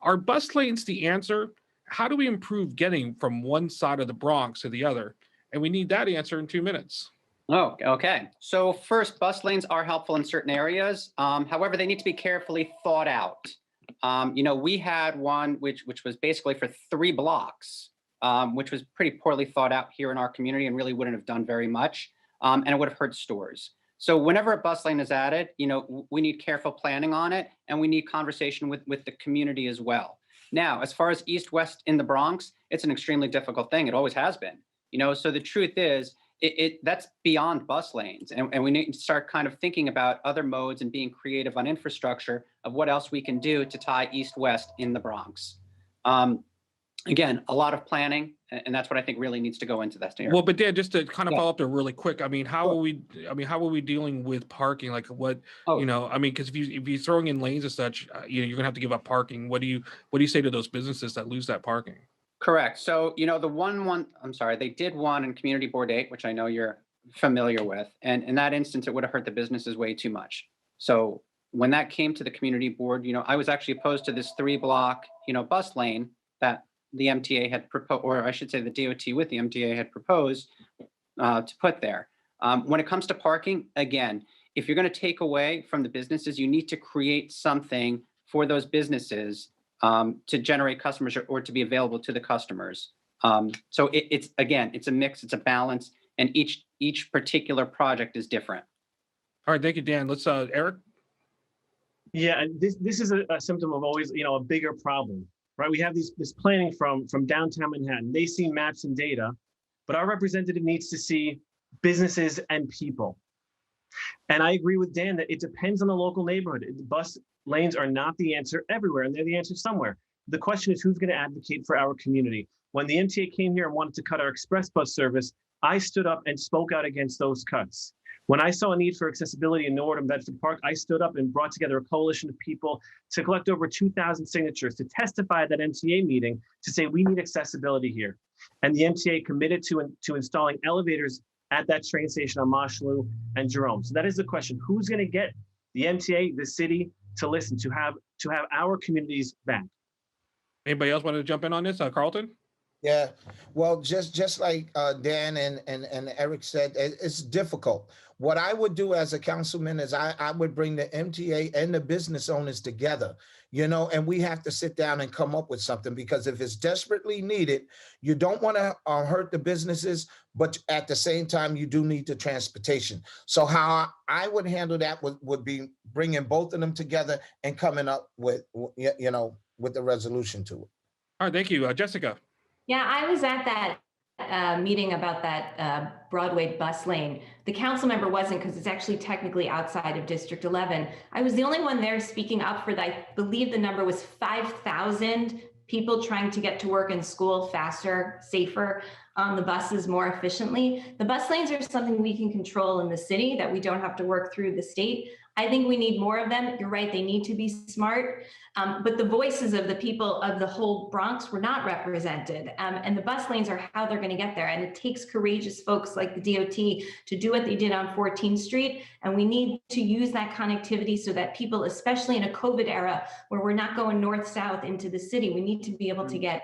Are bus lanes the answer? How do we improve getting from one side of the Bronx to the other? And we need that answer in 2 minutes. Oh, okay. So first, bus lanes are helpful in certain areas. However, they need to be carefully thought out. We had one which was basically for 3 blocks, which was pretty poorly thought out here in our community and really wouldn't have done very much. And it would have hurt stores. So whenever a bus lane is added, we need careful planning on it, and we need conversation with the community as well. Now, as far as east-west in the Bronx, it's an extremely difficult thing. It always has been. So the truth is, that's beyond bus lanes, and we need to start kind of thinking about other modes and being creative on infrastructure of what else we can do to tie east-west in the Bronx. Again, a lot of planning, and that's what I think really needs to go into that. Well, but Dan, just to kind of follow up there really quick, how are we dealing with parking? Like what, because if you're throwing in lanes and such, you're gonna have to give up parking. What do you say to those businesses that lose that parking? Correct. So, they did one in Community Board 8, which I know you're familiar with. And in that instance, it would have hurt the businesses way too much. So when that came to the community board, I was actually opposed to this 3-block, bus lane that the MTA had proposed, or I should say the DOT with the MTA had proposed to put there. When it comes to parking, again, if you're going to take away from the businesses, you need to create something for those businesses to generate customers or to be available to the customers. So it's a mix, it's a balance, and each particular project is different. All right, thank you, Dan. Let's Eric. Yeah, this is a symptom of always, a bigger problem, right? We have this planning from downtown Manhattan. They see maps and data, but our representative needs to see businesses and people. And I agree with Dan that it depends on the local neighborhood. Bus lanes are not the answer everywhere, and they're the answer somewhere. The question is who's going to advocate for our community. When the MTA came here and wanted to cut our express bus service, I stood up and spoke out against those cuts. When I saw a need for accessibility in Newark and Bedford Park, I stood up and brought together a coalition of people to collect over 2,000 signatures to testify at that MTA meeting to say we need accessibility here. And the MTA committed to installing elevators at that train station on Mosholu and Jerome. So that is the question: who's going to get the MTA, the city, to listen, to have our communities back? Anybody else want to jump in on this? Carlton? Yeah, well, just like Dan and Eric said, it's difficult. What I would do as a councilman is I would bring the MTA and the business owners together, and we have to sit down and come up with something, because if it's desperately needed, you don't want to hurt the businesses, but at the same time, you do need the transportation. So how I would handle that would be bringing both of them together and coming up with, with the resolution to it. All right, thank you. Jessica. Yeah, I was at that meeting about that Broadway bus lane. The council member wasn't, because it's actually technically outside of District 11. I was the only one there speaking up for that. I believe the number was 5,000 people trying to get to work and school faster, safer, on the buses more efficiently. The bus lanes are something we can control in the city, that we don't have to work through the state. I think we need more of them. You're right, they need to be smart. But the voices of the people of the whole Bronx were not represented. And the bus lanes are how they're going to get there. And it takes courageous folks like the DOT to do what they did on 14th Street. And we need to use that connectivity so that people, especially in a COVID era where we're not going north-south into the city, we need to be able to get,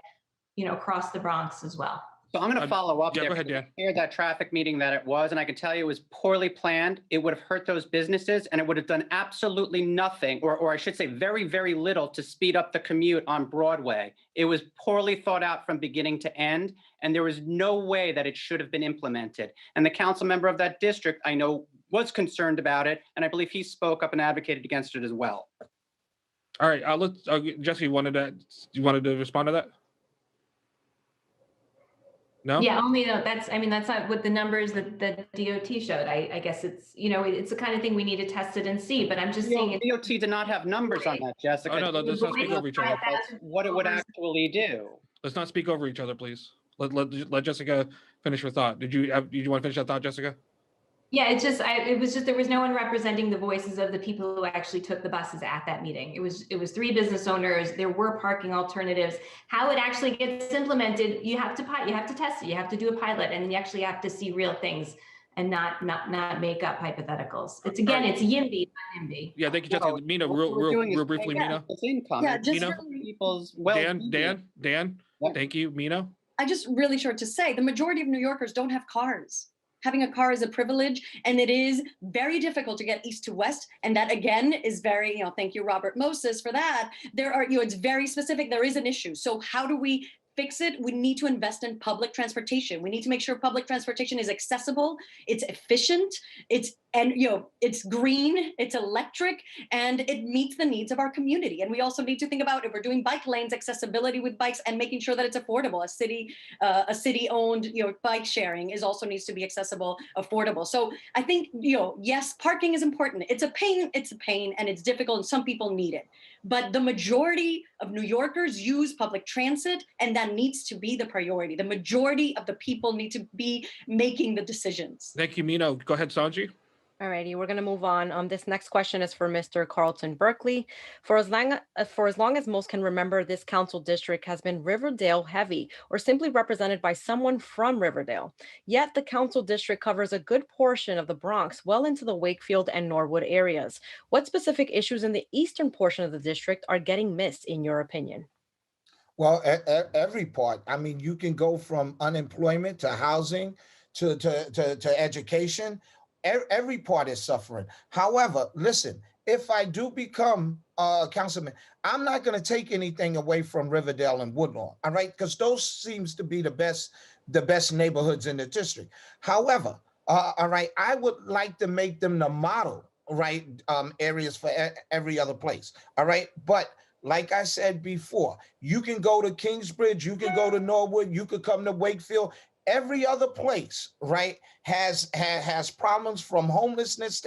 across the Bronx as well. So I'm going to follow up yeah, there. go ahead, Dan. I heard that traffic meeting that it was, and I can tell you it was poorly planned. It would have hurt those businesses, and it would have done absolutely nothing, or I should say very, very little to speed up the commute on Broadway. It was poorly thought out from beginning to end, and there was no way that it should have been implemented. And the council member of that district, I know, was concerned about it, and I believe he spoke up and advocated against it as well. All right, let's, Jesse, you wanted to respond to that? No? Yeah, only though that's not what the numbers that the DOT showed. I guess it's, it's the kind of thing we need to test it and see, but I'm just saying. DOT did not have numbers on that, Jessica. Oh, no, let's not speak over each other. What it would actually do. Let's not speak over each other, please. Let Jessica finish her thought. Did you want to finish that thought, Jessica? Yeah, it was just there was no one representing the voices of the people who actually took the buses at that meeting. It was 3 business owners. There were parking alternatives. How it actually gets implemented, you have to test it. You have to do a pilot, and then you actually have to see real things and not make up hypotheticals. It's it's YIMBY, not NIMBY. Yeah, thank you, Jessica. Mina, real briefly, Mina. Yeah, just Mina? People's Dan. Yep. Thank you, Mina. I just really short to say the majority of New Yorkers don't have cars. Having a car is a privilege, and it is very difficult to get east to west. And that again is very, thank you, Robert Moses, for that. There are, it's very specific. There is an issue. So how do we fix it? We need to invest in public transportation. We need to make sure public transportation is accessible, it's efficient, it's green, it's electric, and it meets the needs of our community. And we also need to think about, if we're doing bike lanes, accessibility with bikes, and making sure that it's affordable. A city-owned, bike sharing also needs to be accessible, affordable. So I think, yes, parking is important. It's a pain, and it's difficult, and some people need it. But the majority of New Yorkers use public transit, and that needs to be the priority. The majority of the people need to be making the decisions. Thank you, Mina. Go ahead, Sanji. All righty, we're going to move on. This next question is for Mr. Carlton Berkeley. For as long as most can remember, this council district has been Riverdale heavy, or simply represented by someone from Riverdale. Yet the council district covers a good portion of the Bronx, well into the Wakefield and Norwood areas. What specific issues in the eastern portion of the district are getting missed, in your opinion? Well, every part. I mean, you can go from unemployment to housing to education. Every part is suffering. However, listen, if I do become a councilman, I'm not going to take anything away from Riverdale and Woodlawn, all right? Because those seems to be the best neighborhoods in the district. However, all right, I would like to make them the model, right, areas for every other place, all right? But like I said before, you can go to Kingsbridge, you can go to Norwood, you could come to Wakefield. Every other place, right, has problems, from homelessness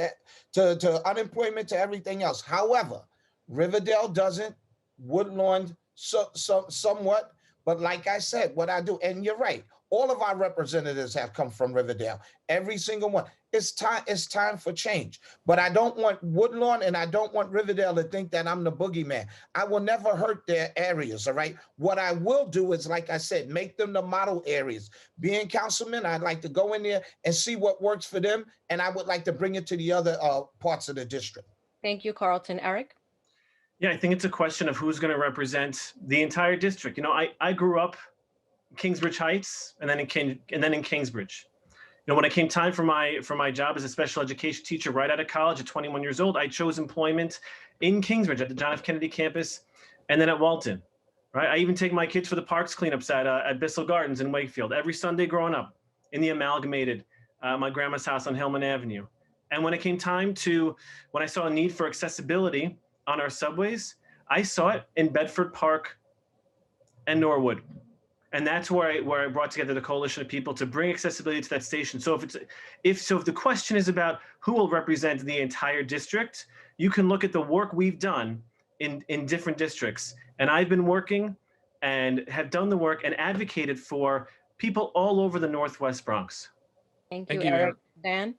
to unemployment to everything else. However, Riverdale doesn't, Woodlawn somewhat, but like I said, what I do, and you're right, all of our representatives have come from Riverdale, every single one. It's time for change. But I don't want Woodlawn and I don't want Riverdale to think that I'm the boogeyman. I will never hurt their areas, all right? What I will do is, like I said, make them the model areas. Being councilman, I'd like to go in there and see what works for them, and I would like to bring it to the other parts of the district. Thank you, Carlton. Eric? Yeah, I think it's a question of who's going to represent the entire district. I grew up in Kingsbridge Heights and then in Kingsbridge. When it came time for my job as a special education teacher right out of college at 21 years old, I chose employment in Kingsbridge at the John F. Kennedy campus and then at Walton. Right? I even take my kids for the parks cleanups at Bissell Gardens in Wakefield every Sunday growing up in the Amalgamated, my grandma's house on Hillman Avenue. And when it came time when I saw a need for accessibility on our subways, I saw it in Bedford Park and Norwood. And that's where I brought together the coalition of people to bring accessibility to that station. So if the question is about who will represent the entire district, you can look at the work we've done in different districts. And I've been working and have done the work and advocated for people all over the Northwest Bronx. Thank Thank you, you, Eric. Dan?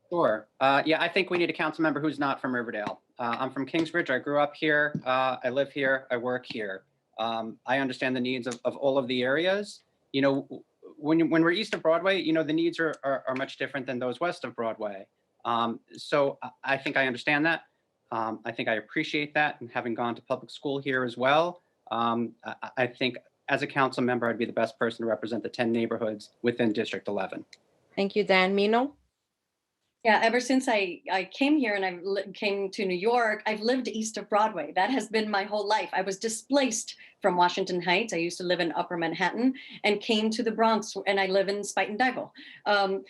Sure. Yeah, I think we need a council member who's not from Riverdale. I'm from Kingsbridge. I grew up here. I live here. I work here. I understand the needs of all of the areas. You know, when we're east of Broadway, you know, the needs are much different than those west of Broadway. So I think I understand that. I think I appreciate that. And having gone to public school here as well, I think as a council member, I'd be the best person to represent the 10 neighborhoods within District 11. Thank you, Dan. Mino? Yeah, ever since I came here and came to New York, I've lived east of Broadway. That has been my whole life. I was displaced from Washington Heights. I used to live in Upper Manhattan and came to the Bronx, and I live in Spuyten Duyvil.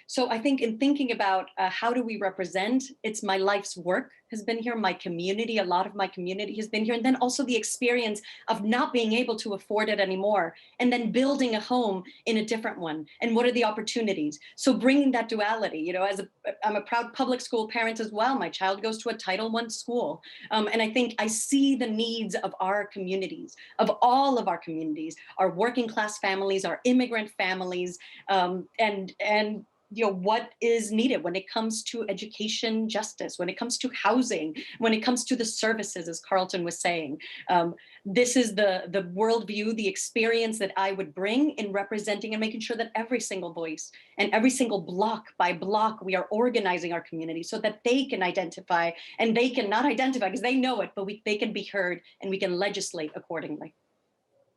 So I think in thinking about how do we represent, it's my life's work has been here, my community, a lot of my community has been here, and then also the experience of not being able to afford it anymore, and then building a home in a different one, and what are the opportunities? So bringing that duality, you know, I'm a proud public school parent as well. My child goes to a Title I school, and I think I see the needs of our communities, of all of our communities, our working class families, our immigrant families, and you know, what is needed when it comes to education justice, when it comes to housing, when it comes to the services, as Carlton was saying. This is the worldview, the experience that I would bring in representing and making sure that every single voice and every single block by block, we are organizing our community so that they can identify, and they can not identify because they know it, but they can be heard and we can legislate accordingly.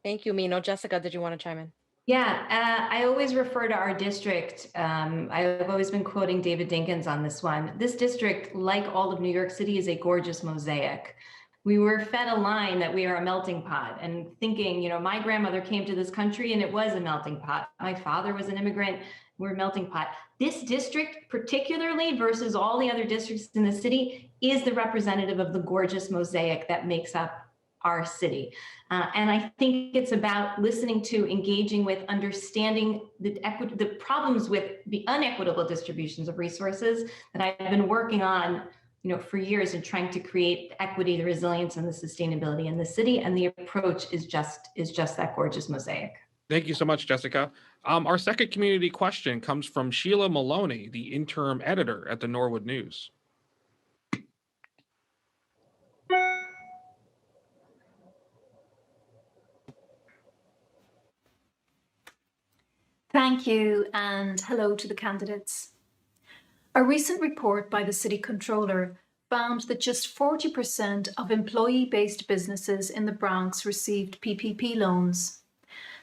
Thank you, Mino. Jessica, did you want to chime in? Yeah, I always refer to our district. I've always been quoting David Dinkins on this one. This district, like all of New York City, is a gorgeous mosaic. We were fed a line that we are a melting pot, and thinking, you know, my grandmother came to this country and it was a melting pot. My father was an immigrant. We're a melting pot. This district, particularly versus all the other districts in the city, is the representative of the gorgeous mosaic that makes up our city. And I think it's about listening to, engaging with, understanding the problems with the unequitable distributions of resources that I've been working on, you know, for years, and trying to create the equity, the resilience, and the sustainability in the city. And the approach is just that gorgeous mosaic. Thank you so much, Jessica. Our second community question comes from Sheila Maloney, the interim editor at the Norwood News. Thank you, and hello to the candidates. A recent report by the City Controller found that just 40% of employee-based businesses in the Bronx received PPP loans.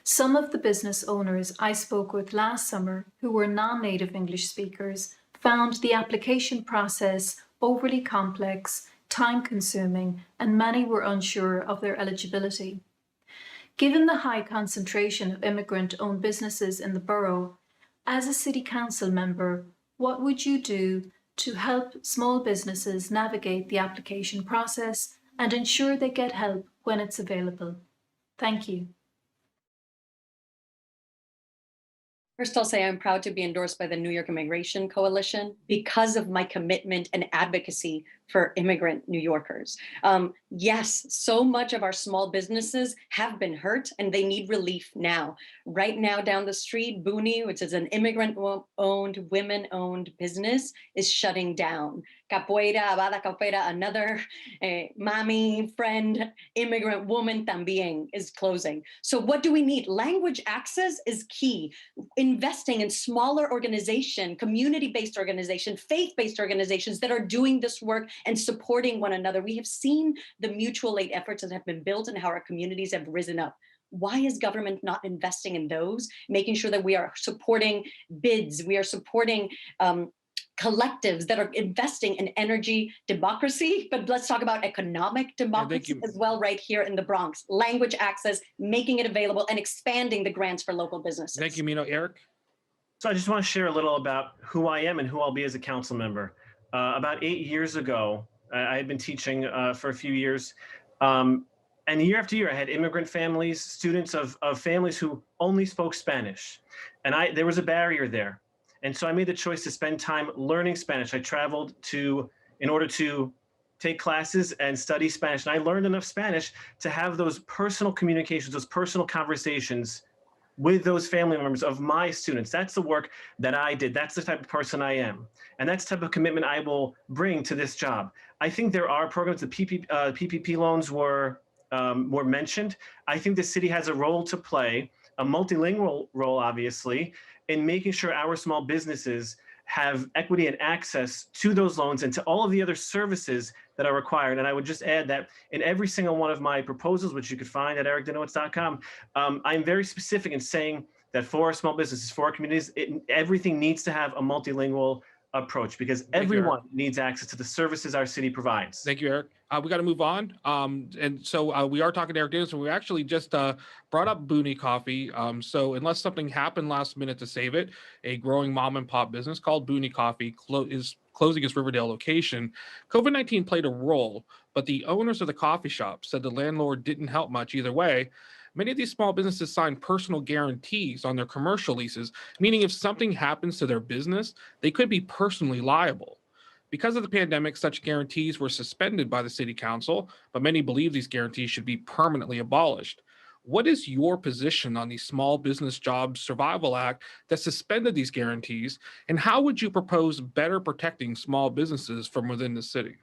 Some of the business owners I spoke with last summer, who were non-native English speakers, found the application process overly complex, time-consuming, and many were unsure of their eligibility. Given the high concentration of immigrant-owned businesses in the borough, as a City Council member, what would you do to help small businesses navigate the application process and ensure they get help when it's available? Thank you. First, I'll say I'm proud to be endorsed by the New York Immigration Coalition because of my commitment and advocacy for immigrant New Yorkers. Yes, so much of our small businesses have been hurt and they need relief now. Right now down the street, Booney, which is an immigrant-owned, women-owned business, is shutting down. Capoeira, Abada Capoeira, another mommy, friend, immigrant woman también is closing. So what do we need? Language access is key. Investing in smaller organization, community-based organization, faith-based organizations that are doing this work and supporting one another. We have seen the mutual aid efforts that have been built and how our communities have risen up. Why is government not investing in those, making sure that we are supporting bids, we are supporting collectives that are investing in energy democracy, but let's talk about economic democracy as well right here in the Bronx. Language access, making it available, and expanding the grants for local businesses. Thank you, Mino. Eric? So I just want to share a little about who I am and who I'll be as a council member. About 8 years ago, I had been teaching for a few years. And year after year, I had immigrant families, students of families who only spoke Spanish. And there was a barrier there. And so I made the choice to spend time learning Spanish. I traveled in order to take classes and study Spanish. And I learned enough Spanish to have those personal communications, those personal conversations with those family members of my students. That's the work that I did. That's the type of person I am. And that's the type of commitment I will bring to this job. I think there are programs, the PPP loans were mentioned. I think the city has a role to play, a multilingual role, obviously, in making sure our small businesses have equity and access to those loans and to all of the other services that are required. And I would just add that in every single one of my proposals, which you could find at ericdenowitz.com, I'm very specific in saying that for our small businesses, for our communities, everything needs to have a multilingual approach because everyone needs access to the services our city provides. Thank you, Eric. We got to move on. And so we are talking to Eric Davis, and we actually just brought up Booney Coffee. So unless something happened last minute to save it, a growing mom and pop business called Booney Coffee is closing its Riverdale location. COVID-19 played a role, but the owners of the coffee shop said the landlord didn't help much either way. Many of these small businesses sign personal guarantees on their commercial leases, meaning if something happens to their business, they could be personally liable. Because of the pandemic, such guarantees were suspended by the city council, but many believe these guarantees should be permanently abolished. What is your position on the Small Business Jobs Survival Act that suspended these guarantees, and how would you propose better protecting small businesses from within the city?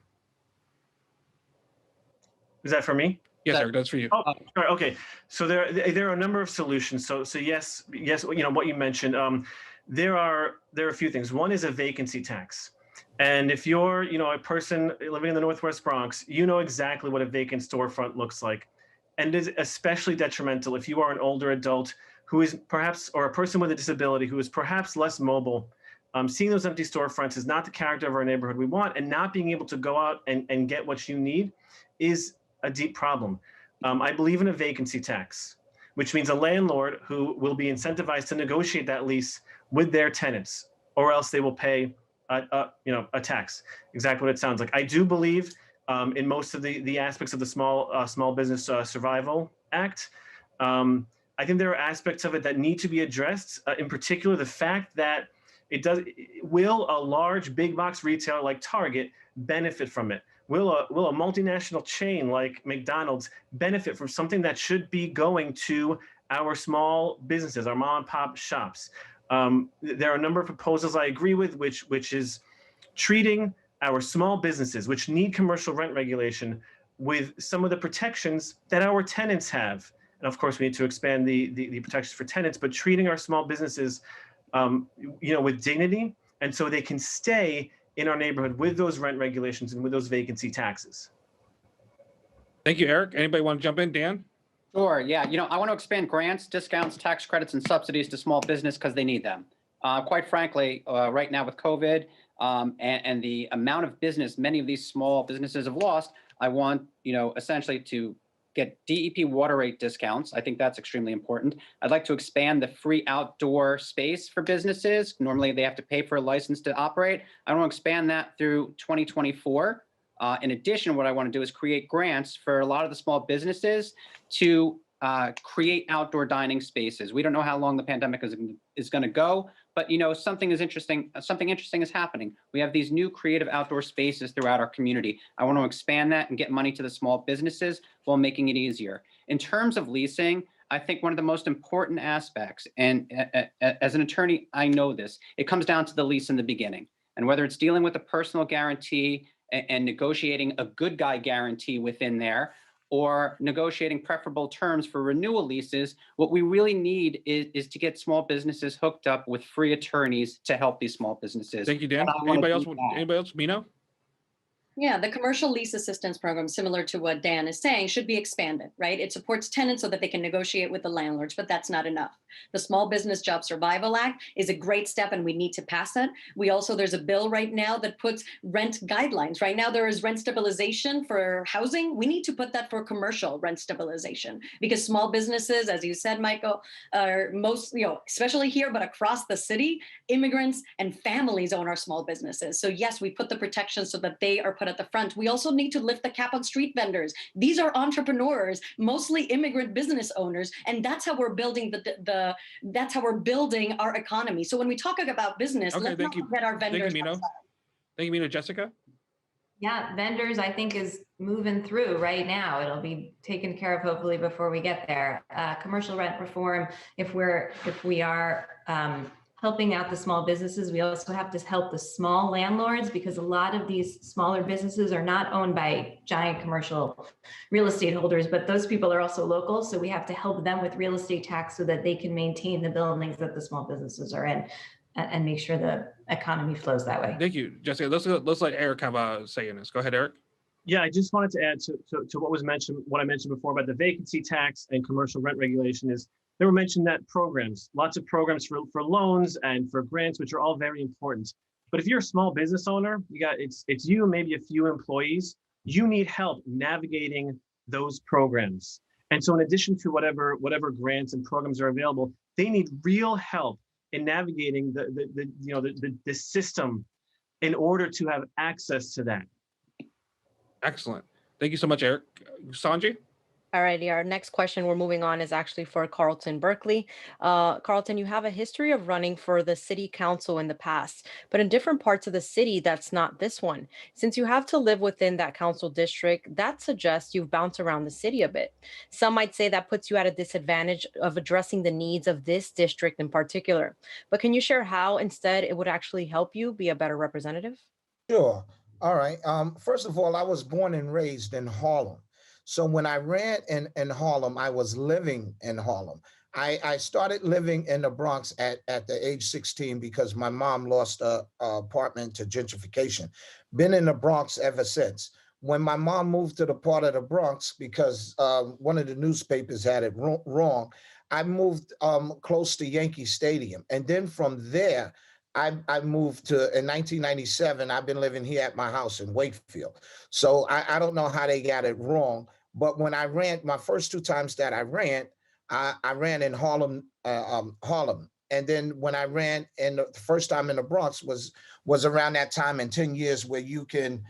Is that for me? Yes, Eric, that's for you. Oh, sorry. Okay. So there are a number of solutions. So yes, you know what you mentioned. There are a few things. One is a vacancy tax. And if you're, a person living in the Northwest Bronx, you know exactly what a vacant storefront looks like. And it is especially detrimental if you are an older adult who is perhaps, or a person with a disability who is perhaps less mobile. Seeing those empty storefronts is not the character of our neighborhood we want, and not being able to go out and get what you need is a deep problem. I believe in a vacancy tax, which means a landlord who will be incentivized to negotiate that lease with their tenants, or else they will pay a tax. Exactly what it sounds like. I do believe in most of the aspects of the Small Business Survival Act. I think there are aspects of it that need to be addressed. In particular, the fact that will a large big box retailer like Target benefit from it? Will a multinational chain like McDonald's benefit from something that should be going to our small businesses, our mom and pop shops? There are a number of proposals I agree with, which is treating our small businesses, which need commercial rent regulation, with some of the protections that our tenants have. And of course, we need to expand the protections for tenants, but treating our small businesses, with dignity, and so they can stay in our neighborhood with those rent regulations and with those vacancy taxes. Thank you, Eric. Anybody want to jump in, Dan? Sure. Yeah. I want to expand grants, discounts, tax credits, and subsidies to small business because they need them. Quite frankly, right now with COVID and the amount of business many of these small businesses have lost, I want, essentially to get DEP water rate discounts. I think that's extremely important. I'd like to expand the free outdoor space for businesses. Normally, they have to pay for a license to operate. I want to expand that through 2024. In addition, what I want to do is create grants for a lot of the small businesses to create outdoor dining spaces. We don't know how long the pandemic is going to go, but something interesting is happening. We have these new creative outdoor spaces throughout our community. I want to expand that and get money to the small businesses while making it easier. In terms of leasing, I think one of the most important aspects, and as an attorney, I know this, it comes down to the lease in the beginning. And whether it's dealing with a personal guarantee and negotiating a good guy guarantee within there, or negotiating preferable terms for renewal leases, what we really need is to get small businesses hooked up with free attorneys to help these small businesses. Thank you, Dan. Anybody else? Mino? Yeah, the commercial lease assistance program, similar to what Dan is saying, should be expanded, right? It supports tenants so that they can negotiate with the landlords, but that's not enough. The Small Business Job Survival Act is a great step, and we need to pass it. There's a bill right now that puts rent guidelines. Right now, there is rent stabilization for housing. We need to put that for commercial rent stabilization, because small businesses, as you said, Michael, are most, especially here, but across the city, immigrants and families own our small businesses. So yes, we put the protections so that they are put at the front. We also need to lift the cap on street vendors. These are entrepreneurs, mostly immigrant business owners, and that's how we're building that's how we're building our economy. So when we talk about business, Okay, let's not forget our vendors. Thank you, Mino. Thank you, Mino. Jessica? Yeah, vendors, I think, is moving through right now. It'll be taken care of hopefully before we get there. Commercial rent reform, if we are helping out the small businesses, we also have to help the small landlords, because a lot of these smaller businesses are not owned by giant commercial real estate holders, but those people are also local. So we have to help them with real estate tax so that they can maintain the buildings that the small businesses are in, and make sure the economy flows that way. Thank you, Jessica. Let's let Eric have a say in this. Go ahead, Eric. Yeah, I just wanted to add to what was mentioned, what I mentioned before about the vacancy tax and commercial rent regulation is there were mentioned that programs, lots of programs for loans and for grants, which are all very important. But if you're a small business owner, it's you, maybe a few employees, you need help navigating those programs. And so in addition to whatever grants and programs are available, they need real help in navigating the system in order to have access to that. Excellent. Thank you so much, Eric. Sanjay? All righty. Our next question we're moving on is actually for Carlton Berkeley. Carlton, you have a history of running for the city council in the past, but in different parts of the city, that's not this one. Since you have to live within that council district, that suggests you've bounced around the city a bit. Some might say that puts you at a disadvantage of addressing the needs of this district in particular. But can you share how instead it would actually help you be a better representative? Sure. All right. First of all, I was born and raised in Harlem. So when I ran in Harlem, I was living in Harlem. I started living in the Bronx at the age 16 because my mom lost a apartment to gentrification. Been in the Bronx ever since. When my mom moved to the part of the Bronx, because one of the newspapers had it wrong, I moved close to Yankee Stadium. And then from there, I moved to, in 1997, I've been living here at my house in Wakefield. So I don't know how they got it wrong, but when I ran, my first two times that I ran in Harlem, Harlem. And then when I ran in the first time in the Bronx was around that time in 10 years where you didn't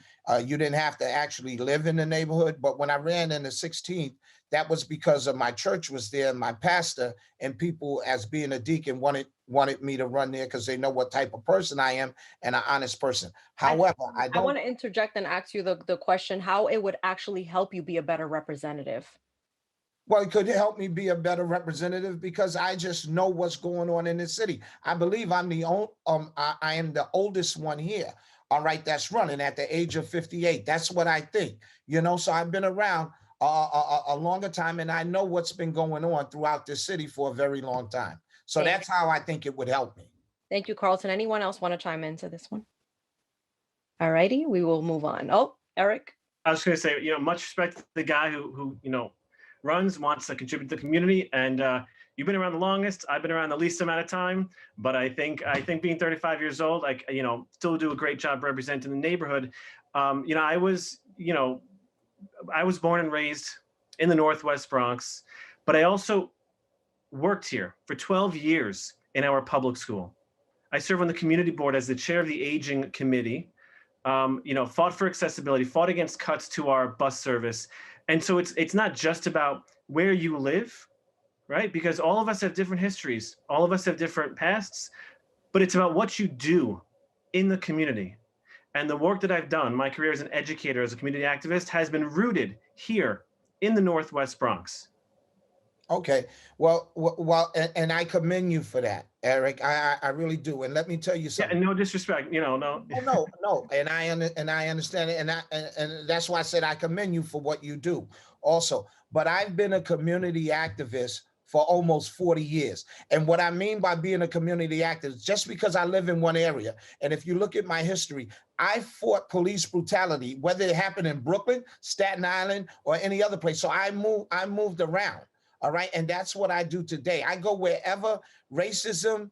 have to actually live in the neighborhood. But when I ran in the 16th, that was because of my church was there, and my pastor and people, as being a deacon, wanted me to run there because they know what type of person I am and an honest person. However, I want to interject and ask you the question, how it would actually help you be a better representative. Well, it could help me be a better representative because I just know what's going on in the city. I believe I'm I am the oldest one here. All right, that's running at the age of 58. That's what I think. So I've been around a longer time, and I know what's been going on throughout this city for a very long time. So that's how I think it would help me. Thank you, Carlton. Anyone else want to chime into this one? All righty, we will move on. Oh, Eric. I was going to say, much respect to the guy who runs, wants to contribute to the community, and you've been around the longest. I've been around the least amount of time, but I think being 35 years old, still do a great job representing the neighborhood. I was born and raised in the Northwest Bronx, but I also worked here for 12 years in our public school. I serve on the community board as the chair of the aging committee, fought for accessibility, fought against cuts to our bus service. And so it's not just about where you live, right? Because all of us have different histories, all of us have different pasts, but it's about what you do in the community. And the work that I've done, my career as an educator, as a community activist, has been rooted here in the Northwest Bronx. Okay, well, and I commend you for that, Eric. I really do. And let me tell you something. Yeah, and no disrespect, no. No, and I understand it, and that's why I said I commend you for what you do, also. But I've been a community activist for almost 40 years. And what I mean by being a community activist, just because I live in one area, and if you look at my history, I fought police brutality, whether it happened in Brooklyn, Staten Island, or any other place. So I moved around. All right. And that's what I do today. I go wherever racism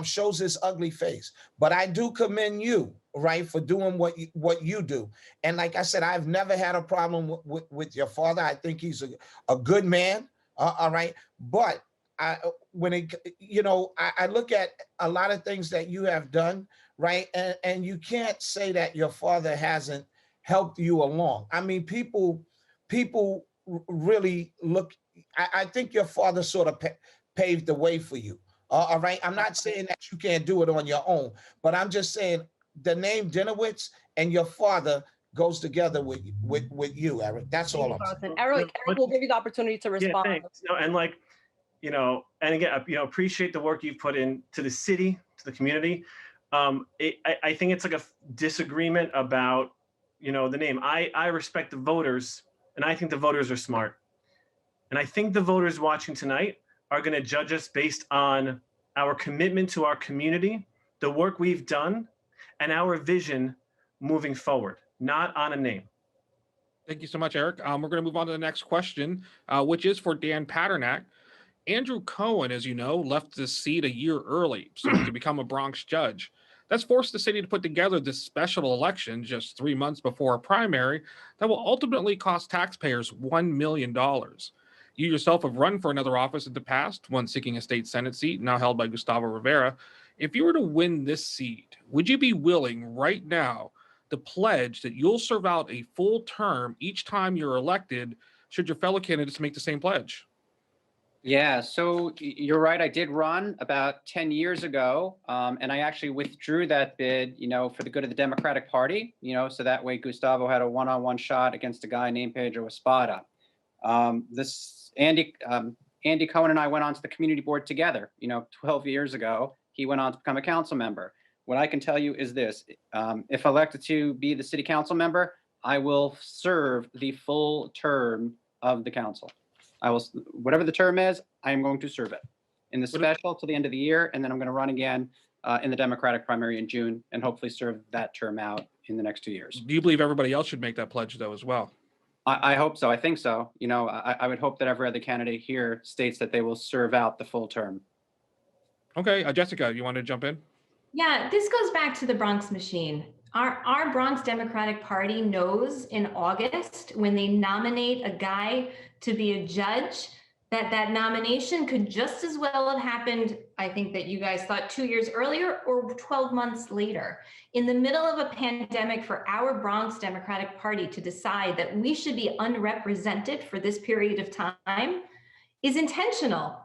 shows its ugly face. But I do commend you, right, for doing what you do. And like I said, I've never had a problem with your father. I think he's a good man. All right. But I look at a lot of things that you have done, right? And you can't say that your father hasn't helped you along. I mean, people really look. I think your father sort of paved the way for you. All right. I'm not saying that you can't do it on your own, but I'm just saying the name Dinowitz and your father goes together with you, Eric. That's all I'm saying. Jonathan. Eric, we'll give you the opportunity to Yeah, respond. thanks. No, and like, and again, appreciate the work you've put in to the city, to the community. I think it's like a disagreement about, the name. I respect the voters, and I think the voters are smart. And I think the voters watching tonight are going to judge us based on our commitment to our community, the work we've done, and our vision moving forward, not on a name. Thank you so much, Eric. We're going to move on to the next question, which is for Dan Paternak. Andrew Cohen, as you know, left this seat a year early so he could become a Bronx judge. That's forced the city to put together this special election just 3 months before a primary that will ultimately cost taxpayers $1 million. You yourself have run for another office in the past, one seeking a state Senate seat, now held by Gustavo Rivera. If you were to win this seat, would you be willing right now to pledge that you'll serve out a full term each time you're elected, should your fellow candidates make the same pledge? Yeah, so you're right. I did run about 10 years ago, and I actually withdrew that bid, for the good of the Democratic Party, so that way Gustavo had a one-on-one shot against a guy named Pedro Espada. Andy Cohen and I went onto the community board together, 12 years ago. He went on to become a council member. What I can tell you is this: if elected to be the city council member, I will serve the full term of the council. I will, whatever the term is, I am going to serve it in the special till the end of the year, and then I'm going to run again in the Democratic primary in June, and hopefully serve that term out in the next 2 years. Do you believe everybody else should make that pledge, though, as well? I hope so. I think so. I would hope that every other candidate here states that they will serve out the full term. Okay, Jessica, you want to jump in? Yeah, this goes back to the Bronx machine. Our Bronx Democratic Party knows in August, when they nominate a guy to be a judge, that nomination could just as well have happened, I think that you guys thought 2 years earlier or 12 months later. In the middle of a pandemic, for our Bronx Democratic Party to decide that we should be unrepresented for this period of time is intentional.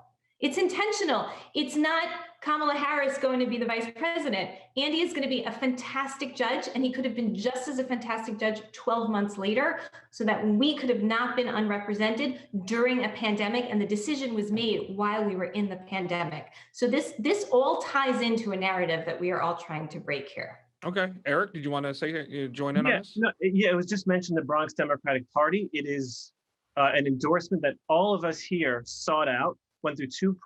It's intentional. It's not Kamala Harris going to be the vice president. Andy is going to be a fantastic judge, and he could have been just as a fantastic judge 12 months later, so that we could have not been unrepresented during a pandemic, and the decision was made while we were in the pandemic. So this all ties into a narrative that we are all trying to break here. Okay, Eric, did you want to say join in on this? No, it was just mentioned the Bronx Democratic Party. It is an endorsement that all of us here sought out, went through two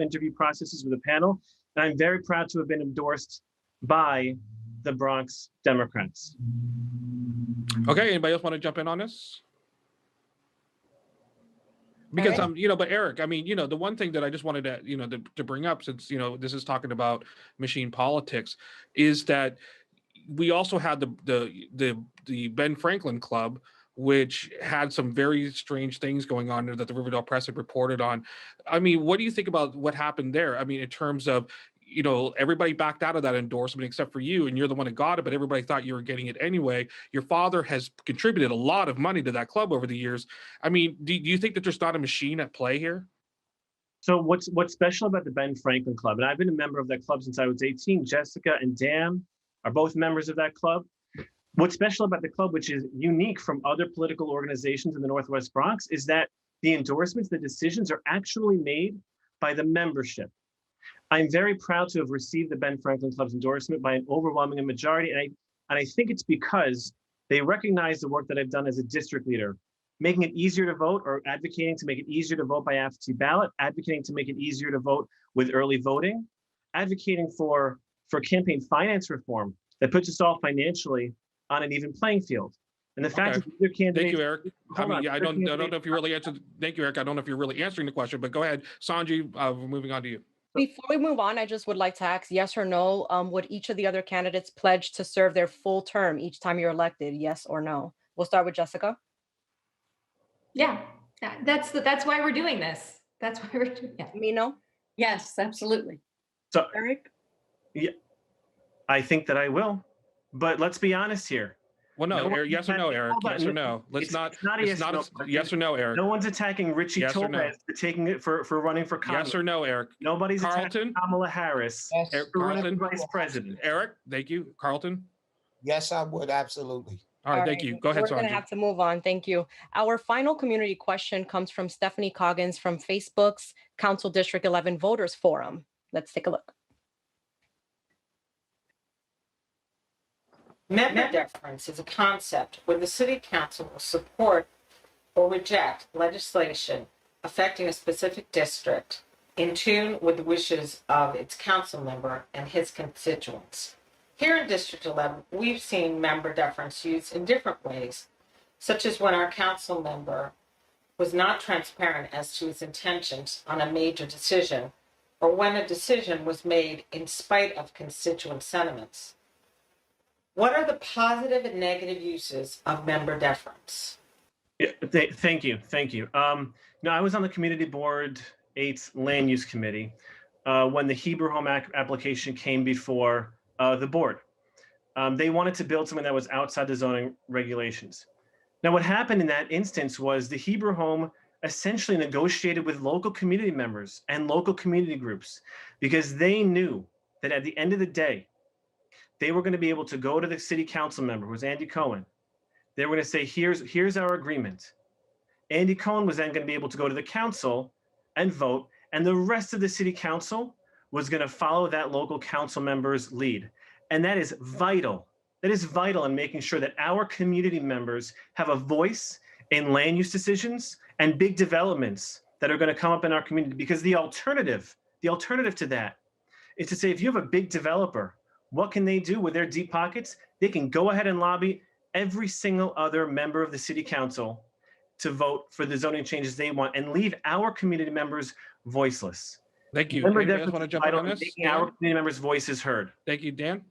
interview processes with a panel, and I'm very proud to have been endorsed by the Bronx Democrats. Okay, anybody else want to jump in on this? Because but Eric, I mean, the one thing that I just wanted to, to bring up, since this is talking about machine politics, is that we also had the Ben Franklin Club, which had some very strange things going on there that the Riverdale Press had reported on. I mean, what do you think about what happened there? I mean, in terms of, everybody backed out of that endorsement except for you, and you're the one that got it, but everybody thought you were getting it anyway. Your father has contributed a lot of money to that club over the years. I mean, do you think that there's not a machine at play here? So what's special about the Ben Franklin Club, and I've been a member of that club since I was 18, Jessica and Dan are both members of that club. What's special about the club, which is unique from other political organizations in the Northwest Bronx, is that the endorsements, the decisions are actually made by the membership. I'm very proud to have received the Ben Franklin Club's endorsement by an overwhelming majority. And I think it's because they recognize the work that I've done as a district leader, making it easier to vote, or advocating to make it easier to vote by absentee ballot, advocating to make it easier to vote with early voting, advocating for campaign finance reform that puts us all financially on an even playing field. And the fact that your candidates— Thank you, Eric. I don't know if you really answered. Thank you, Eric. I don't know if you're really answering the question, but go ahead, Sanji. We're moving on to you. Before we move on, I just would like to ask, yes or no, would each of the other candidates pledge to serve their full term each time you're elected? Yes or no? We'll start with Jessica. Yeah, that's why we're doing this. That's why we're doing it. Me, no? Yes, absolutely. So Eric? Yeah, I think that I will. But let's be honest here. Well, no, No Eric, yes or no, Eric? Hold on. Yes or no? Let's It's not. not a It's yes, not. no A, question. yes or no, Eric? No one's attacking Richie Yes or no? Torres for taking it for running for Congress. Yes or no, Eric? Nobody's attacking Carlton? Kamala Harris Yes. for running for Carlton? vice president. Eric, thank you. Carlton? Yes, I would, absolutely. All right, All thank right, you. Go ahead, we're going to Sanjay. have to move on. Thank you. Our final community question comes from Stephanie Coggins from Facebook's Council District 11 Voters Forum. Let's take a look. Member deference is a concept where the city council will support or reject legislation affecting a specific district in tune with the wishes of its council member and his constituents. Here in District 11, we've seen member deference used in different ways, such as when our council member was not transparent as to his intentions on a major decision, or when a decision was made in spite of constituent sentiments. What are the positive and negative uses of member deference? Yeah, thank you. No, I was on the Community Board 8's Land Use Committee when the Hebrew Home application came before the board. They wanted to build something that was outside the zoning regulations. Now, what happened in that instance was the Hebrew Home essentially negotiated with local community members and local community groups because they knew that at the end of the day, they were going to be able to go to the city council member, who was Andy Cohen. They were going to say, here's our agreement. Andy Cohen was then going to be able to go to the council and vote, and the rest of the city council was going to follow that local council member's lead. And that is vital. That is vital in making sure that our community members have a voice in land use decisions and big developments that are going to come up in our community. Because the alternative to that is to say, if you have a big developer, what can they do with their deep pockets? They can go ahead and lobby every single other member of the city council to vote for the zoning changes they want and leave our community members voiceless. Thank you. Member Anybody else deference want to is jump in vital on in this? making our community members' voices heard. Thank you, Dan.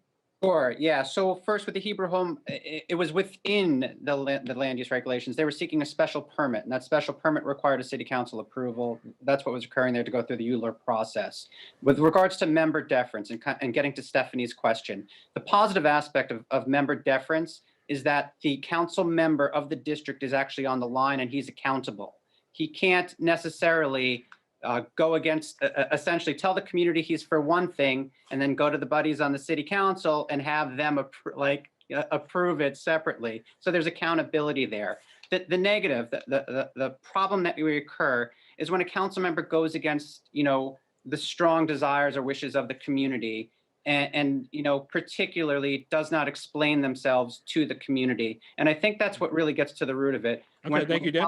Sure. Yeah. So first with the Hebrew Home, it was within the land use regulations. They were seeking a special permit, and that special permit required a city council approval. That's what was occurring there to go through the ULURP process. With regards to member deference and getting to Stephanie's question, the positive aspect of member deference is that the council member of the district is actually on the line and he's accountable. He can't necessarily go against, essentially tell the community he's for one thing and then go to the buddies on the city council and have them approve it separately. So there's accountability there. The negative, the problem that we occur is when a council member goes against, the strong desires or wishes of the community and particularly does not explain themselves to the community. And I think that's what really gets to the root of it. Okay, thank you, Dan.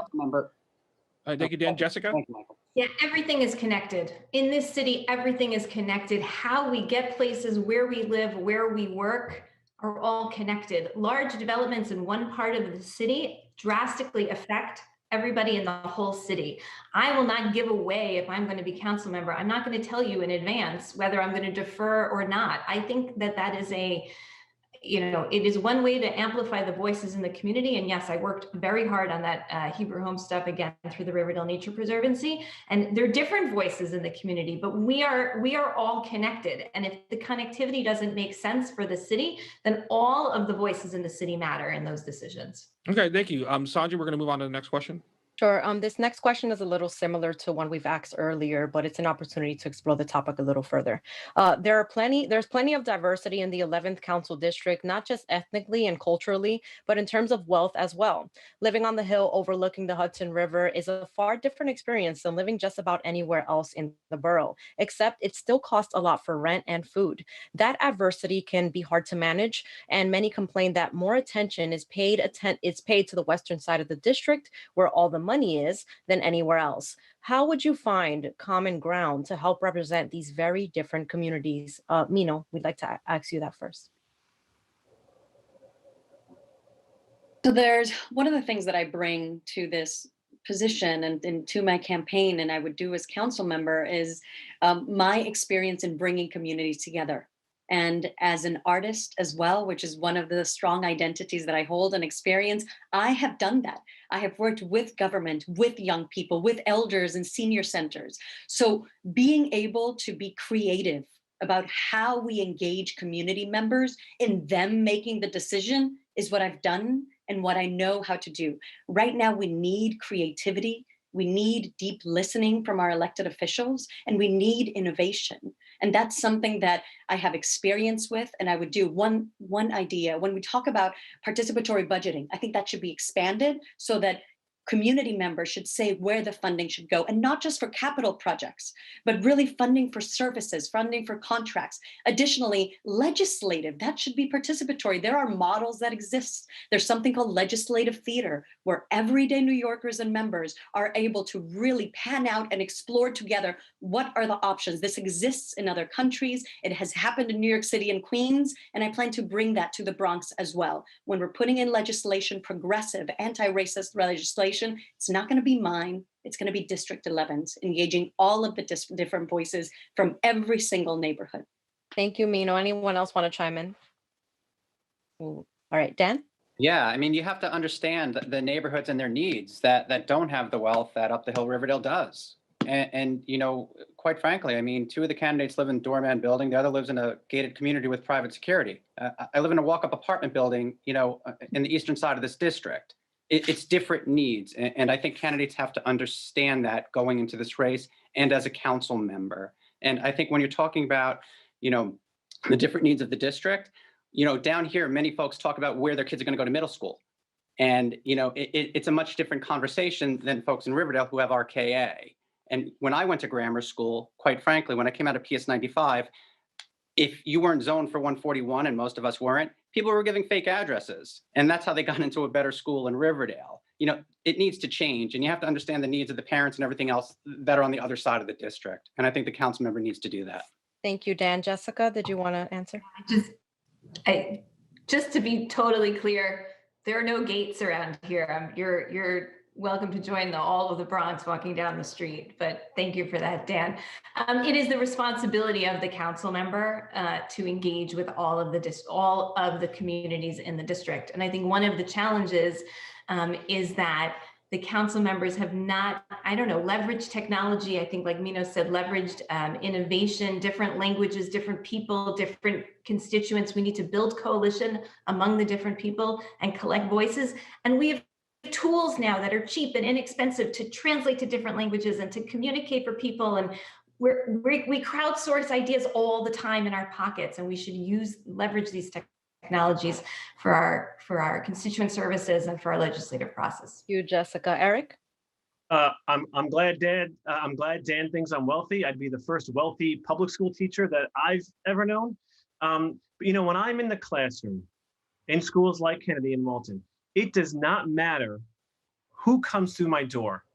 Thank you, Dan. Thank Jessica? you, Michael. Yeah, everything is connected. In this city, everything is connected. How we get places, where we live, where we work are all connected. Large developments in one part of the city drastically affect everybody in the whole city. I will not give away, if I'm going to be council member, I'm not going to tell you in advance whether I'm going to defer or not. I think that is it is one way to amplify the voices in the community. And yes, I worked very hard on that Hebrew Home stuff again through the Riverdale Nature Preservancy. And there are different voices in the community, but we are all connected. And if the connectivity doesn't make sense for the city, then all of the voices in the city matter in those decisions. Okay, thank you. Sanjay, we're going to move on to the next question. Sure. This next question is a little similar to one we've asked earlier, but it's an opportunity to explore the topic a little further. There's plenty of diversity in the 11th Council District, not just ethnically and culturally, but in terms of wealth as well. Living on the hill overlooking the Hudson River is a far different experience than living just about anywhere else in the borough, except it still costs a lot for rent and food. That adversity can be hard to manage, and many complain that more attention is paid to the western side of the district, where all the money is, than anywhere else. How would you find common ground to help represent these very different communities? Mino, we'd like to ask you that first. So there's one of the things that I bring to this position and to my campaign, and I would do as council member, is my experience in bringing communities together. And as an artist as well, which is one of the strong identities that I hold and experience, I have done that. I have worked with government, with young people, with elders and senior centers. So being able to be creative about how we engage community members in them making the decision is what I've done and what I know how to do. Right now, we need creativity. We need deep listening from our elected officials, and we need innovation. And that's something that I have experience with, and I would do. One idea, when we talk about participatory budgeting, I think that should be expanded so that community members should say where the funding should go, and not just for capital projects, but really funding for services, funding for contracts. Additionally, legislative, that should be participatory. There are models that exist. There's something called legislative theater, where everyday New Yorkers and members are able to really pan out and explore together what are the options. This exists in other countries. It has happened in New York City and Queens, and I plan to bring that to the Bronx as well. When we're putting in legislation, progressive, anti-racist legislation, it's not going to be mine. It's going to be District 11's, engaging all of the different voices from every single neighborhood. Thank you, Mino. Anyone else want to chime in? All right, Dan? Yeah, I mean, you have to understand the neighborhoods and their needs that don't have the wealth that Up the Hill Riverdale does. And you know, quite frankly, I mean, 2 of the candidates live in a doorman building. The other lives in a gated community with private security. I live in a walk-up apartment building, you know, in the eastern side of this district. It's different needs. And I think candidates have to understand that going into this race and as a council member. And I think when you're talking about, you know, the different needs of the district, you know, down here, many folks talk about where their kids are going to go to middle school. And, you know, it's a much different conversation than folks in Riverdale who have RKA. And when I went to grammar school, quite frankly, when I came out of PS 95, if you weren't zoned for 141, and most of us weren't, people were giving fake addresses. And that's how they got into a better school in Riverdale. You know, it needs to change. And you have to understand the needs of the parents and everything else that are on the other side of the district. And I think the council member needs to do that. Thank you, Dan. Jessica, did you want to answer? Just to be totally clear, there are no gates around here. You're welcome to join all of the Bronx walking down the street, but thank you for that, Dan. It is the responsibility of the council member to engage with all of the communities in the district. And I think one of the challenges is that the council members have not, leveraged technology. I think, like Mino said, leveraged innovation, different languages, different people, different constituents. We need to build coalition among the different people and collect voices. And we have tools now that are cheap and inexpensive to translate to different languages and to communicate for people. And we crowdsource ideas all the time in our pockets, and we should leverage these technologies for our constituent services and for our legislative process. You, Jessica. Eric? I'm glad Dan thinks I'm wealthy. I'd be the first wealthy public school teacher that I've ever known. But you know, when I'm in the classroom in schools like Kennedy and Walton, it does not matter who comes through my door,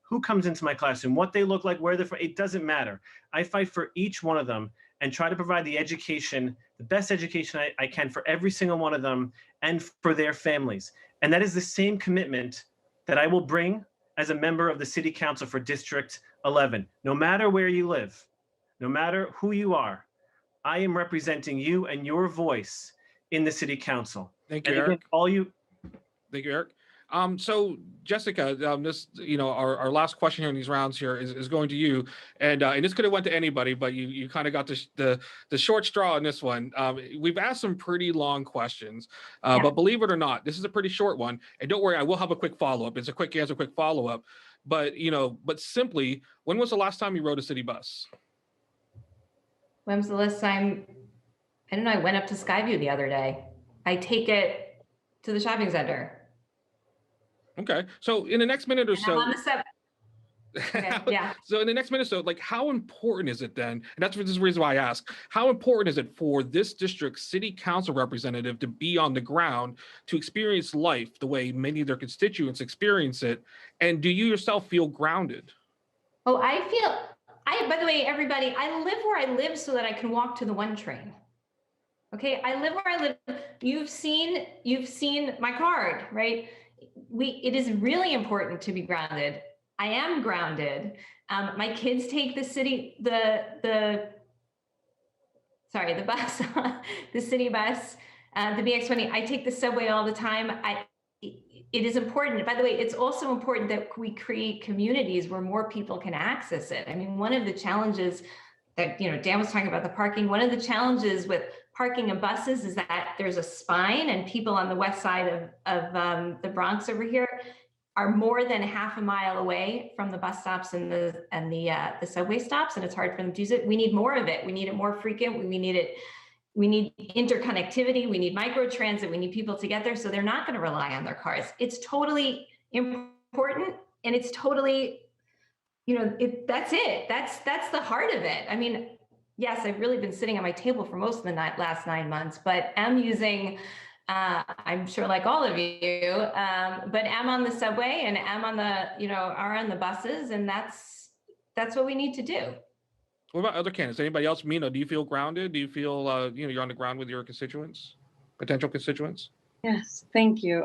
who comes into my classroom, what they look like, where they're from. It doesn't matter. I fight for each one of them and try to provide the education, the best education I can for every single one of them and for their families. And that is the same commitment that I will bring as a member of the City Council for District 11. No matter where you live, no matter who you are, I am representing you and your voice in the City Council. Thank you, and again, Eric. Thank you, Eric. So Jessica, this, you know, our last question here in these rounds here is going to you, and this could have went to anybody, but you kind of got the short straw in this one. We've asked some pretty long questions, but believe it or not, this is a pretty short one. And don't worry, I will have a quick follow-up. It's a quick answer, quick follow-up. But simply, when was the last time you rode a city bus? When was the last time? I don't know. I went up to Skyview the other day. I take it to the shopping center. Okay, so in the next minute or so, I'm on the 7th. Okay, yeah. So in the next minute or so, like, how important is it then? And this is the reason why I ask. How important is it for this district's city council representative to be on the ground to experience life the way many of their constituents experience it? And do you yourself feel grounded? Oh, by the way, everybody, I live where I live so that I can walk to the 1 train. Okay, I live where I live. You've seen my card, right? It is really important to be grounded. I am grounded. My kids take the bus, the city bus, the BX20. I take the subway all the time. It is important. By the way, it's also important that we create communities where more people can access it. I mean, one of the challenges that, Dan was talking about the parking, one of the challenges with parking of buses is that there's a spine, and people on the west side of the Bronx over here are more than half a mile away from the bus stops and the subway stops, and it's hard for them to use it. We need more of it. We need it more frequent. We need interconnectivity. We need microtransit. We need people to get there, so they're not going to rely on their cars. It's totally important, and it's totally, that's it. That's the heart of it. I mean, yes, I've really been sitting at my table for most of the last 9 months, but I'm using, I'm sure like all of you, but I'm on the subway and I'm on the, are on the buses, and that's what we need to do. What about other candidates? Anybody else? Mina, do you feel grounded? Do you feel, you're on the ground with your constituents, potential constituents? Yes, thank you.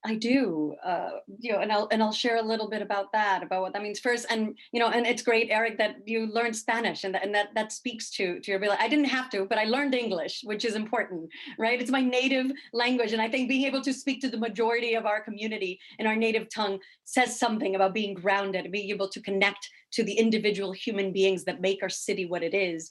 I do, and I'll share a little bit about what that means first. And, and it's great, Eric, that you learned Spanish, and that speaks to your ability. I didn't have to, but I learned English, which is important, right? It's my native language. And I think being able to speak to the majority of our community in our native tongue says something about being grounded and being able to connect to the individual human beings that make our city what it is.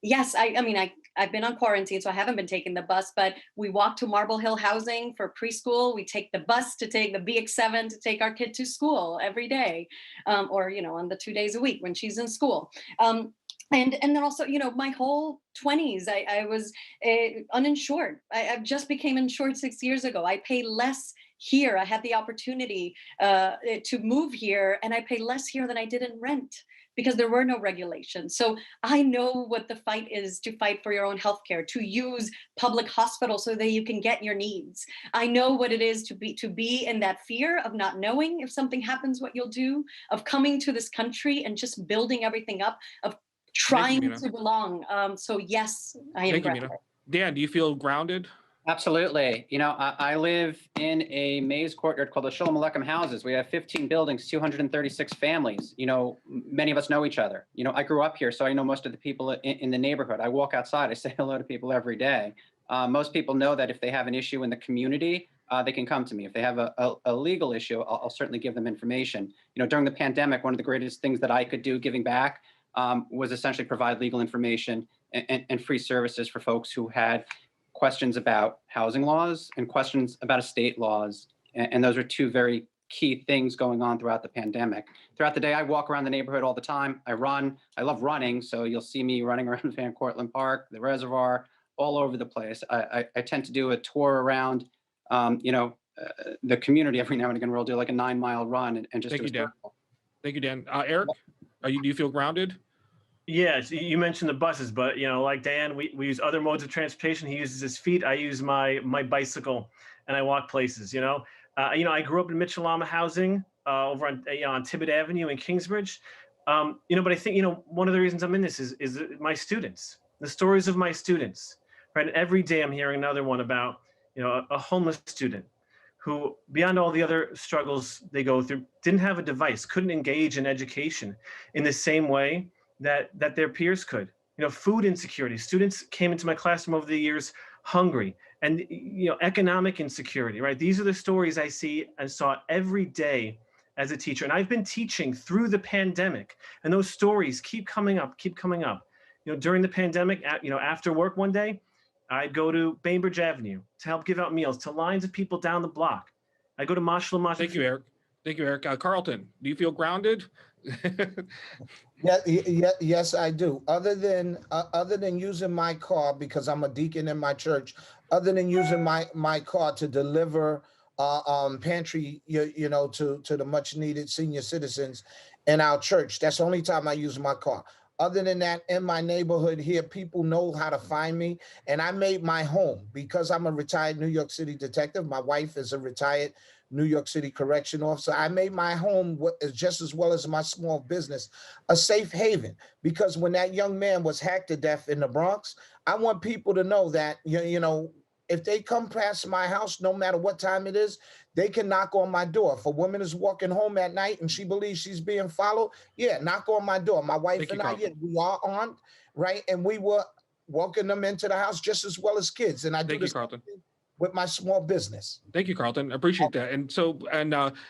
Yes, I've been on quarantine, so I haven't been taking the bus, but we walk to Marble Hill Housing for preschool. We take the bus to take the BX7 to take our kid to school every day, or, on the 2 days a week when she's in school. And then also, my whole 20s, I was uninsured. I just became insured 6 years ago. I pay less here. I had the opportunity to move here, and I pay less here than I did in rent because there were no regulations. So I know what the fight is to fight for your own healthcare, to use public hospitals so that you can get your needs. I know what it is to be in that fear of not knowing if something happens, what you'll do, of coming to this country and just building everything up, of trying to belong. So yes, I am grounded. Dan, do you feel grounded? Absolutely. I live in a maze courtyard called the Sholem Aleichem houses. We have 15 buildings, 236 families. Many of us know each other. I grew up here, so I know most of the people in the neighborhood. I walk outside, I say hello to people every day. Most people know that if they have an issue in the community, they can come to me. If they have a legal issue, I'll certainly give them information. During the pandemic, one of the greatest things that I could do giving back was essentially provide legal information and free services for folks who had questions about housing laws and questions about estate laws. And those are two very key things going on throughout the pandemic. Throughout the day, I walk around the neighborhood all the time. I run. I love running. So you'll see me running around Van Cortlandt Park, the reservoir, all over the place. I tend to do a tour around, the community every now and again. We'll do like a 9-mile run and just Thank you, Dan. Thank you, Dan. Eric, do you feel grounded? Yes, you mentioned the buses, but like Dan, we use other modes of transportation. He uses his feet. I use my bicycle, and I walk places. I grew up in Mitchell-Lama housing over on Tibbet Avenue in Kingsbridge. But I think one of the reasons I'm in this is my students, the stories of my students. Right, and every day I'm hearing another one about a homeless student who, beyond all the other struggles they go through, didn't have a device, couldn't engage in education in the same way that their peers could. Food insecurity. Students came into my classroom over the years hungry, and economic insecurity, right? These are the stories I see and saw every day as a teacher. And I've been teaching through the pandemic, and those stories keep coming up. During the pandemic, after work one day, I'd go to Bainbridge Avenue to help give out meals to lines of people down the block. I go to Moshla. Thank you, Eric. Carlton, do you feel grounded? Yes, I do. Other than using my car, because I'm a deacon in my church, other than using my car to deliver pantry, to the much needed senior citizens in our church, that's the only time I use my car. Other than that, in my neighborhood here, people know how to find me. And I made my home, because I'm a retired New York City detective. My wife is a retired New York City correction officer. I made my home, just as well as my small business, a safe haven. Because when that young man was hacked to death in the Bronx, I want people to know that, if they come past my house, no matter what time it is, they can knock on my door. If a woman is walking home at night and she believes she's being followed, knock on my door. My wife and I, we are armed, right? And we will welcome them into the house just as well as kids. And I do this with my small business. Thank you, Carlton. I appreciate that. And so,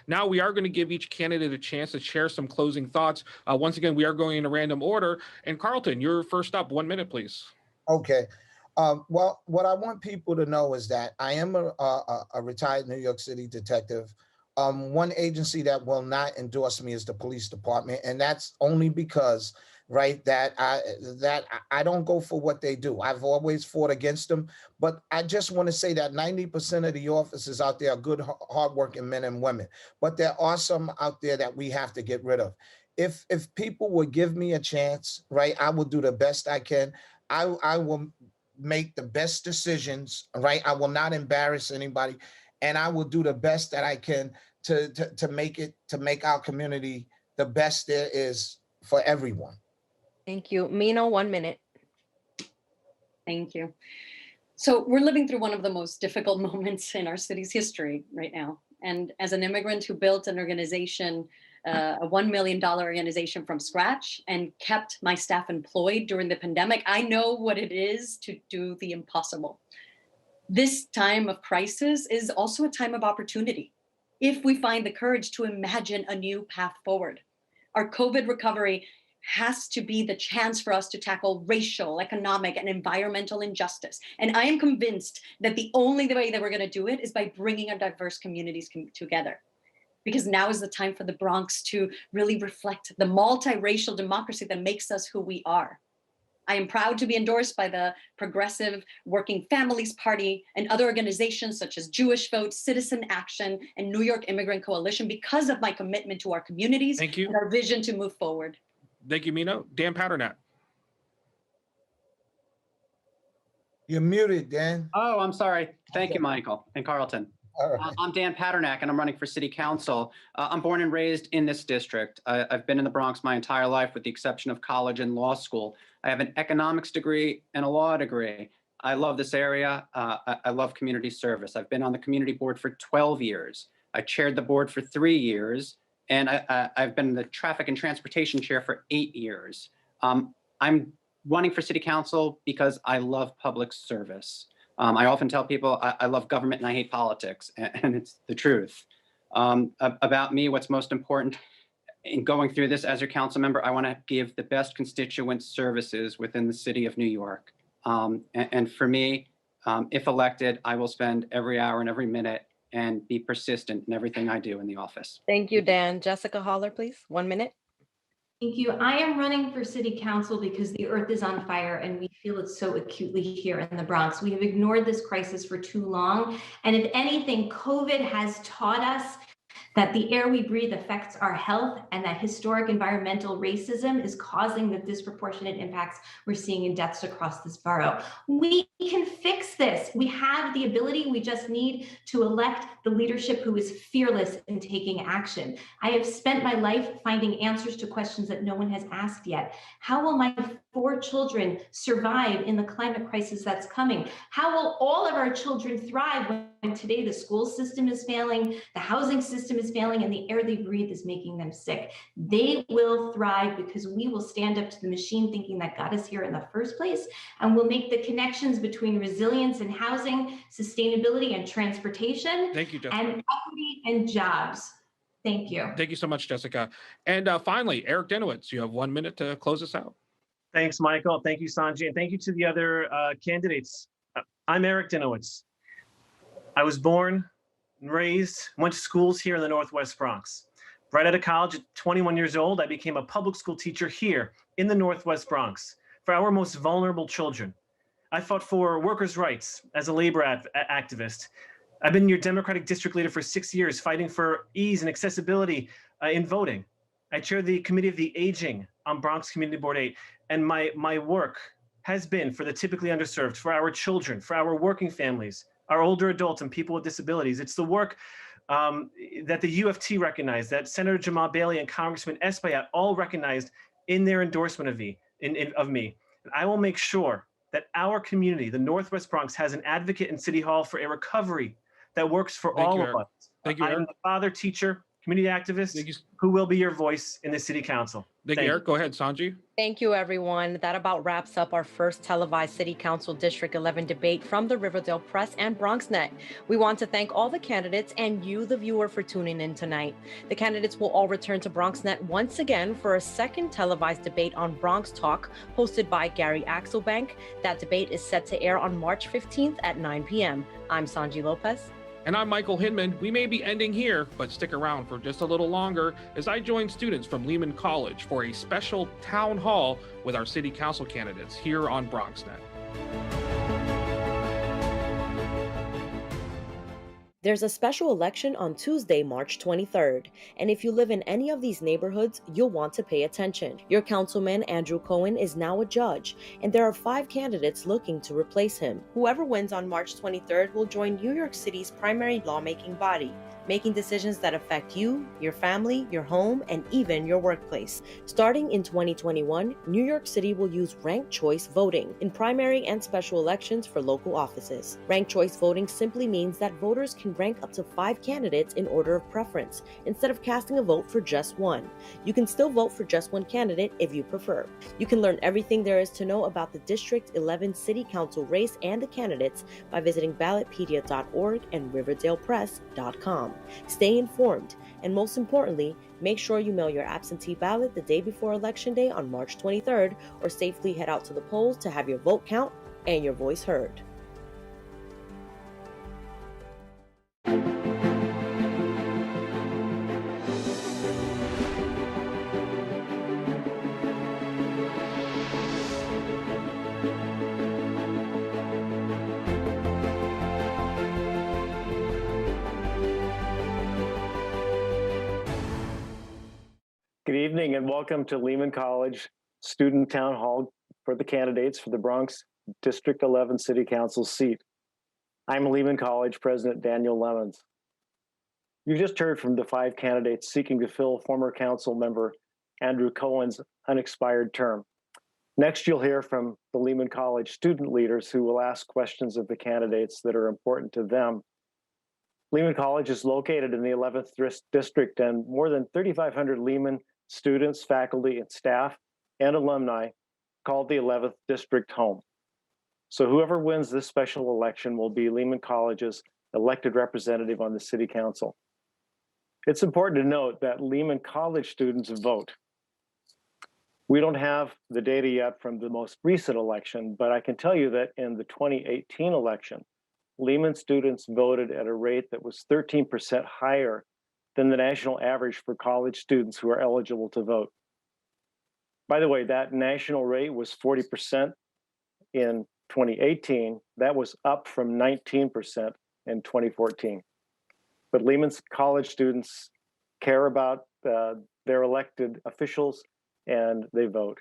now we are going to give each candidate a chance to share some closing thoughts. Once again, we are going in a random order. And Carlton, you're first up. 1 minute, please. Okay. Well, what I want people to know is that I am a retired New York City detective. One agency that will not endorse me is the police department, and that's only because, right, that I don't go for what they do. I've always fought against them, but I just want to say that 90% of the officers out there are good, hardworking men and women, but there are some out there that we have to get rid of. If people would give me a chance, right, I will do the best I can. I will make the best decisions, right? I will not embarrass anybody, and I will do the best that I can to make our community the best there is for everyone. Thank you. Mina, 1 minute. Thank you. So we're living through one of the most difficult moments in our city's history right now. And as an immigrant who built an organization, a $1 million organization from scratch, and kept my staff employed during the pandemic, I know what it is to do the impossible. This time of crisis is also a time of opportunity, if we find the courage to imagine a new path forward. Our COVID recovery has to be the chance for us to tackle racial, economic, and environmental injustice. And I am convinced that the only way that we're going to do it is by bringing our diverse communities together. Because now is the time for the Bronx to really reflect the multiracial democracy that makes us who we are. I am proud to be endorsed by the Progressive Working Families Party and other organizations such as Jewish Vote, Citizen Action, and New York Immigrant Coalition because of my commitment to our communities and our vision to move forward. Thank you, Mina. Dan Patternat. You're muted, Dan. Oh, I'm sorry. Thank you, Michael and Carlton. Right. I'm Dan Patternach, and I'm running for city council. I'm born and raised in this district. I've been in the Bronx my entire life, with the exception of college and law school. I have an economics degree and a law degree. I love this area. I love community service. I've been on the community board for 12 years. I chaired the board for 3 years, and I've been the traffic and transportation chair for 8 years. I'm running for city council because I love public service. I often tell people I love government and I hate politics, and it's the truth. About me, what's most important in going through this as your council member, I want to give the best constituent services within the city of New York. And for me, if elected, I will spend every hour and every minute and be persistent in everything I do in the office. Thank you, Dan. Jessica Holler, please. 1 minute. Thank you. I am running for city council because the earth is on fire and we feel it so acutely here in the Bronx. We have ignored this crisis for too long. And if anything, COVID has taught us that the air we breathe affects our health, and that historic environmental racism is causing the disproportionate impacts we're seeing in deaths across this borough. We can fix this. We have the ability. We just need to elect the leadership who is fearless in taking action. I have spent my life finding answers to questions that no one has asked yet. How will my 4 children survive in the climate crisis that's coming? How will all of our children thrive when today the school system is failing, the housing system is failing, and the air they breathe is making them sick? They will thrive because we will stand up to the machine thinking that got us here in the first place, and we'll make the connections between resilience and housing, sustainability and transportation, Thank you, Jessica. and equity and jobs. Thank you. Thank you so much, Jessica. And finally, Eric Denowitz, you have 1 minute to close us out. Thanks, Michael. Thank you, Sanjay. And thank you to the other candidates. I'm Eric Denowitz. I was born and raised, went to schools here in the Northwest Bronx. Right out of college at 21 years old, I became a public school teacher here in the Northwest Bronx for our most vulnerable children. I fought for workers' rights as a labor activist. I've been your Democratic district leader for 6 years, fighting for ease and accessibility in voting. I chair the Committee of the Aging on Bronx Community Board 8, and my work has been for the typically underserved, for our children, for our working families, our older adults and people with disabilities. It's the work that the UFT recognized, that Senator Jamal Bailey and Congressman Espaillat all recognized in their endorsement of me. And I will make sure that our community, the Northwest Bronx, has an advocate in City Hall for a recovery that works for all of us. Thank you, I'm Eric. the father, teacher, community activist Thank you, who will be your voice in the city council. thank you, Eric. Go ahead, Sanji. Thank you, everyone. That about wraps up our first televised City Council District 11 debate from the Riverdale Press and BronxNet. We want to thank all the candidates and you, the viewer, for tuning in tonight. The candidates will all return to BronxNet once again for a second televised debate on Bronx Talk, hosted by Gary Axelbank. That debate is set to air on March 15th at 9 p.m. I'm Sanji Lopez. And I'm Michael Hinman. We may be ending here, but stick around for just a little longer as I join students from Lehman College for a special town hall with our city council candidates here on BronxNet. There's a special election on Tuesday, March 23rd, and if you live in any of these neighborhoods, you'll want to pay attention. Your councilman, Andrew Cohen, is now a judge, and there are 5 candidates looking to replace him. Whoever wins on March 23rd will join New York City's primary lawmaking body, making decisions that affect you, your family, your home, and even your workplace. Starting in 2021, New York City will use ranked choice voting in primary and special elections for local offices. Ranked choice voting simply means that voters can rank up to 5 candidates in order of preference, instead of casting a vote for just one. You can still vote for just one candidate if you prefer. You can learn everything there is to know about the District 11 City Council race and the candidates by visiting ballotpedia.org and riverdalepress.com. Stay informed, and most importantly, make sure you mail your absentee ballot the day before Election Day on March 23rd, or safely head out to the polls to have your vote count and your voice heard. Good evening and welcome to Lehman College Student Town Hall for the candidates for the Bronx District 11 City Council seat. I'm Lehman College President Daniel Lemons. You just heard from the 5 candidates seeking to fill former council member Andrew Cohen's unexpired term. Next, you'll hear from the Lehman College student leaders who will ask questions of the candidates that are important to them. Lehman College is located in the 11th District, and more than 3,500 Lehman students, faculty, and staff, and alumni call the 11th District home. So whoever wins this special election will be Lehman College's elected representative on the City Council. It's important to note that Lehman College students vote. We don't have the data yet from the most recent election, but I can tell you that in the 2018 election, Lehman students voted at a rate that was 13% higher than the national average for college students who are eligible to vote. By the way, that national rate was 40% in 2018. That was up from 19% in 2014. But Lehman's college students care about their elected officials and they vote.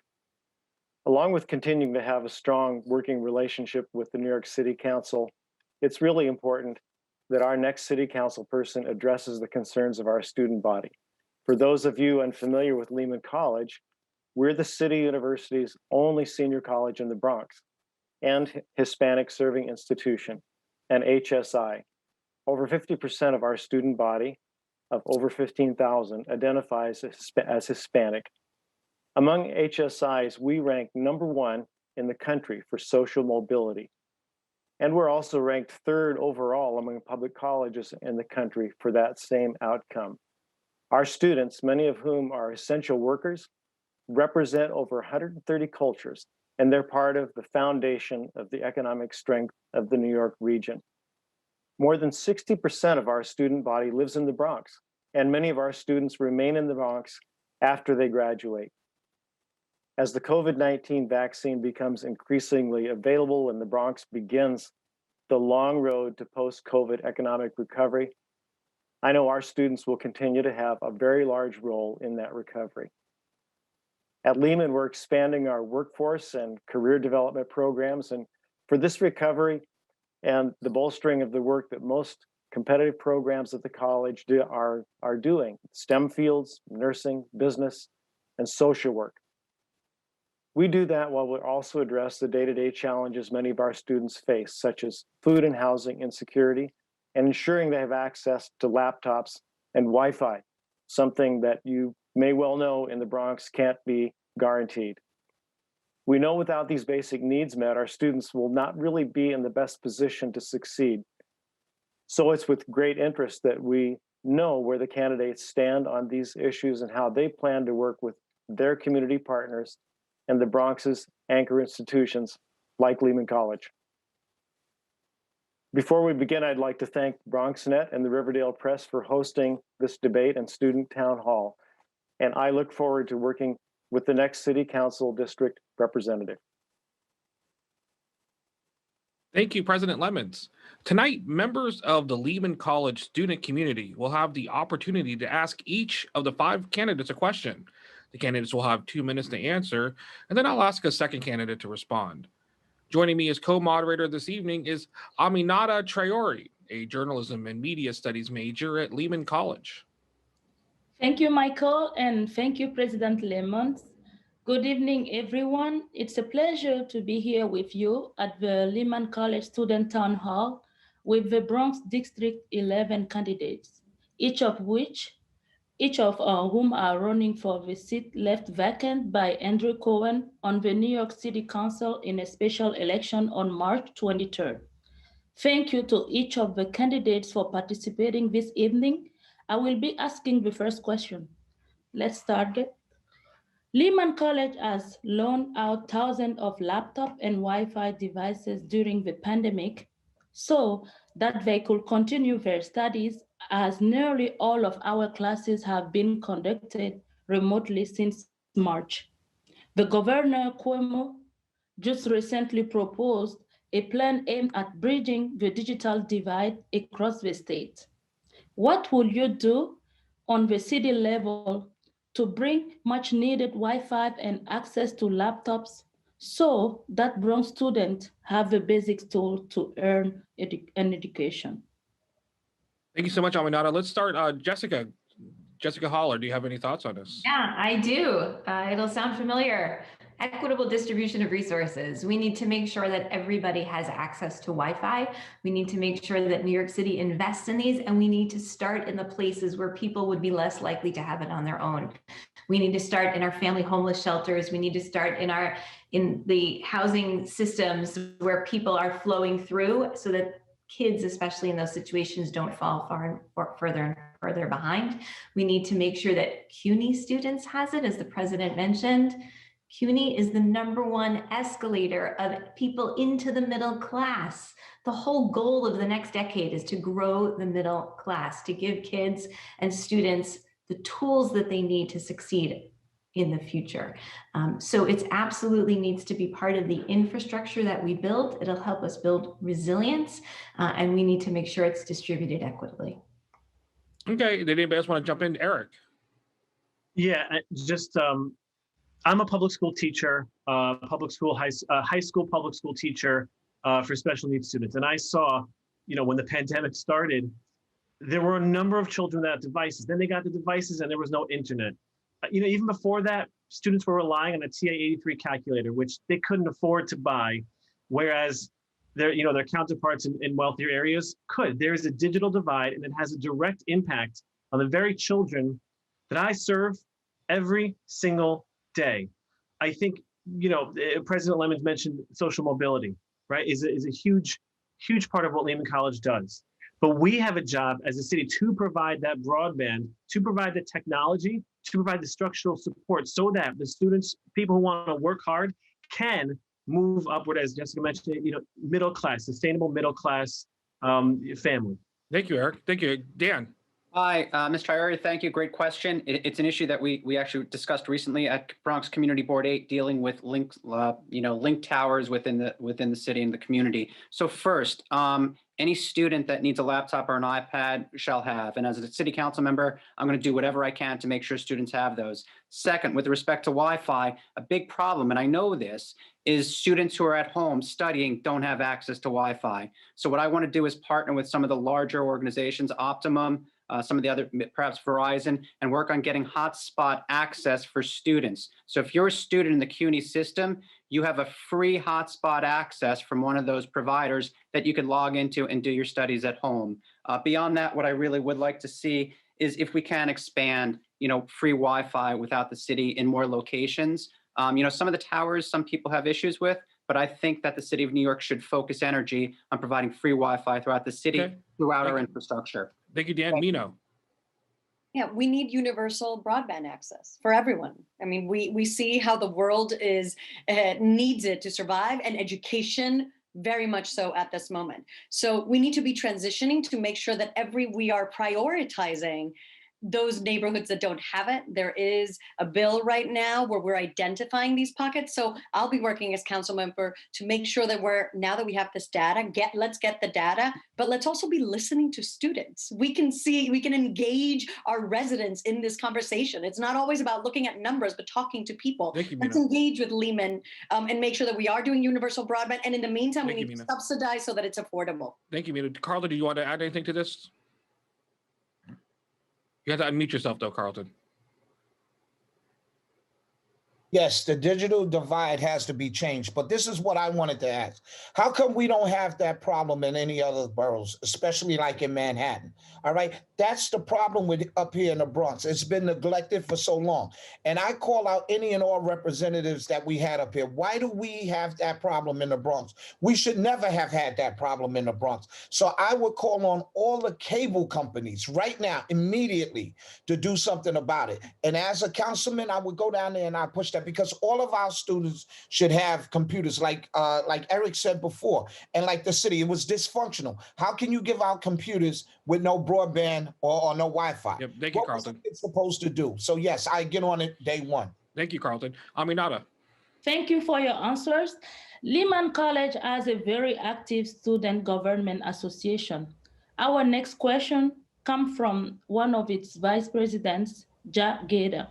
Along with continuing to have a strong working relationship with the New York City Council, it's really important that our next city council person addresses the concerns of our student body. For those of you unfamiliar with Lehman College, we're the City University's only senior college in the Bronx and Hispanic serving institution, an HSI. Over 50% of our student body of over 15,000 identifies as Hispanic. Among HSIs, we rank #1 in the country for social mobility. And we're also ranked 3rd overall among public colleges in the country for that same outcome. Our students, many of whom are essential workers, represent over 130 cultures, and they're part of the foundation of the economic strength of the New York region. More than 60% of our student body lives in the Bronx, and many of our students remain in the Bronx after they graduate. As the COVID-19 vaccine becomes increasingly available and the Bronx begins the long road to post-COVID economic recovery, I know our students will continue to have a very large role in that recovery. At Lehman, we're expanding our workforce and career development programs, and for this recovery and the bolstering of the work that most competitive programs at the college are doing, STEM fields, nursing, business, and social work. We do that while we also address the day-to-day challenges many of our students face, such as food and housing insecurity, and ensuring they have access to laptops and Wi-Fi something that you may well know in the Bronx can't be guaranteed. We know without these basic needs met, our students will not really be in the best position to succeed. So it's with great interest that we know where the candidates stand on these issues and how they plan to work with their community partners and the Bronx's anchor institutions like Lehman College. Before we begin, I'd like to thank BronxNet and the Riverdale Press for hosting this debate and student town hall. And I look forward to working with the next City Council District representative. Thank you, President Lemons. Tonight, members of the Lehman College student community will have the opportunity to ask each of the 5 candidates a question. The candidates will have 2 minutes to answer, and then I'll ask a second candidate to respond. Joining me as co-moderator this evening is Aminata Traore, a journalism and media studies major at Lehman College. Thank you, Michael, and thank you, President Lemons. Good evening, everyone. It's a pleasure to be here with you at the Lehman College Student Town Hall with the Bronx District 11 candidates, each of whom are running for the seat left vacant by Andrew Cohen on the New York City Council in a special election on March 23rd. Thank you to each of the candidates for participating this evening. I will be asking the first question. Let's start it. Lehman College has loaned out thousands of laptops and Wi-Fi devices during the pandemic so that they could continue their studies, as nearly all of our classes have been conducted remotely since March. The Governor Cuomo just recently proposed a plan aimed at bridging the digital divide across the state. What will you do on the city level to bring much needed Wi-Fi and access to laptops so that Bronx students have the basic tool to earn an education? Thank you so much, Aminata. Let's start, Jessica. Jessica Holler, do you have any thoughts on this? Yeah, I do. It'll sound familiar. Equitable distribution of resources. We need to make sure that everybody has access to Wi-Fi. We need to make sure that New York City invests in these, and we need to start in the places where people would be less likely to have it on their own. We need to start in our family homeless shelters. We need to start in the housing systems where people are flowing through so that kids, especially in those situations, don't fall further and further behind. We need to make sure that CUNY students has it, as the president mentioned. CUNY is the #1 escalator of people into the middle class. The whole goal of the next decade is to grow the middle class, to give kids and students the tools that they need to succeed in the future. So it absolutely needs to be part of the infrastructure that we build. It'll help us build resilience, and we need to make sure it's distributed equitably. Okay, did anybody else want to jump in? Eric? Yeah, I'm a public school teacher, high school public school teacher for special needs students. And I saw, when the pandemic started, there were a number of children that had devices. Then they got the devices and there was no internet. Even before that, students were relying on a TA-83 calculator, which they couldn't afford to buy, whereas their counterparts in wealthier areas could. There is a digital divide, and it has a direct impact on the very children that I serve every single day. I think, President Lemons mentioned social mobility, right, is a huge part of what Lehman College does. But we have a job as a city to provide that broadband, to provide the technology, to provide the structural support so that the students, people who want to work hard, can move upward, as Jessica mentioned, middle class, sustainable middle class family. Thank you, Eric. Thank you. Dan? Hi, Ms. Traore, thank you. Great question. It's an issue that we actually discussed recently at Bronx Community Board 8, dealing with link towers within the city and the community. So first, any student that needs a laptop or an iPad shall have. And as a city council member, I'm going to do whatever I can to make sure students have those. Second, with respect to Wi-Fi, a big problem, and I know this, is students who are at home studying don't have access to Wi-Fi. So what I want to do is partner with some of the larger organizations, Optimum, some of the other, perhaps Verizon, and work on getting hotspot access for students. So if you're a student in the CUNY system, you have a free hotspot access from one of those providers that you can log into and do your studies at home. Beyond that, what I really would like to see is if we can expand, free Wi-Fi without the city in more locations. Some of the towers, some people have issues with, but I think that the city of New York should focus energy on providing free Wi-Fi throughout the city, Okay. throughout our infrastructure. Thank you, Dan. Mino. Yeah, we need universal broadband access for everyone. I mean, we see how the world needs it to survive, and education very much so at this moment. So we need to be transitioning to make sure that we are prioritizing those neighborhoods that don't have it. There is a bill right now where we're identifying these pockets. So I'll be working as council member to make sure that now that we have this data, let's get the data, but let's also be listening to students. We can engage our residents in this conversation. It's not always about looking at numbers, but talking to people. Thank you, let's Mina. engage with Lehman and make sure that we are doing universal broadband. And in the meantime, we need to subsidize so that it's affordable. Thank you, Mina. Carlton, do you want to add anything to this? You have to unmute yourself, though, Carlton. Yes, the digital divide has to be changed, but this is what I wanted to ask. How come we don't have that problem in any other boroughs, especially like in Manhattan? All right, that's the problem with up here in the Bronx. It's been neglected for so long. And I call out any and all representatives that we had up here. Why do we have that problem in the Bronx? We should never have had that problem in the Bronx. So I would call on all the cable companies right now, immediately, to do something about it. And as a councilman, I would go down there and I push that, because all of our students should have computers, like Eric said before, and like the city, it was dysfunctional. How can you give out computers with no broadband or no Wi-Fi? Yep. Thank you, what Carlton. was it supposed to do? So yes, I get on it day one. Thank you, Carlton. Aminata. Thank you for your answers. Lehman College has a very active student government association. Our next question comes from one of its vice presidents, Jack Gader.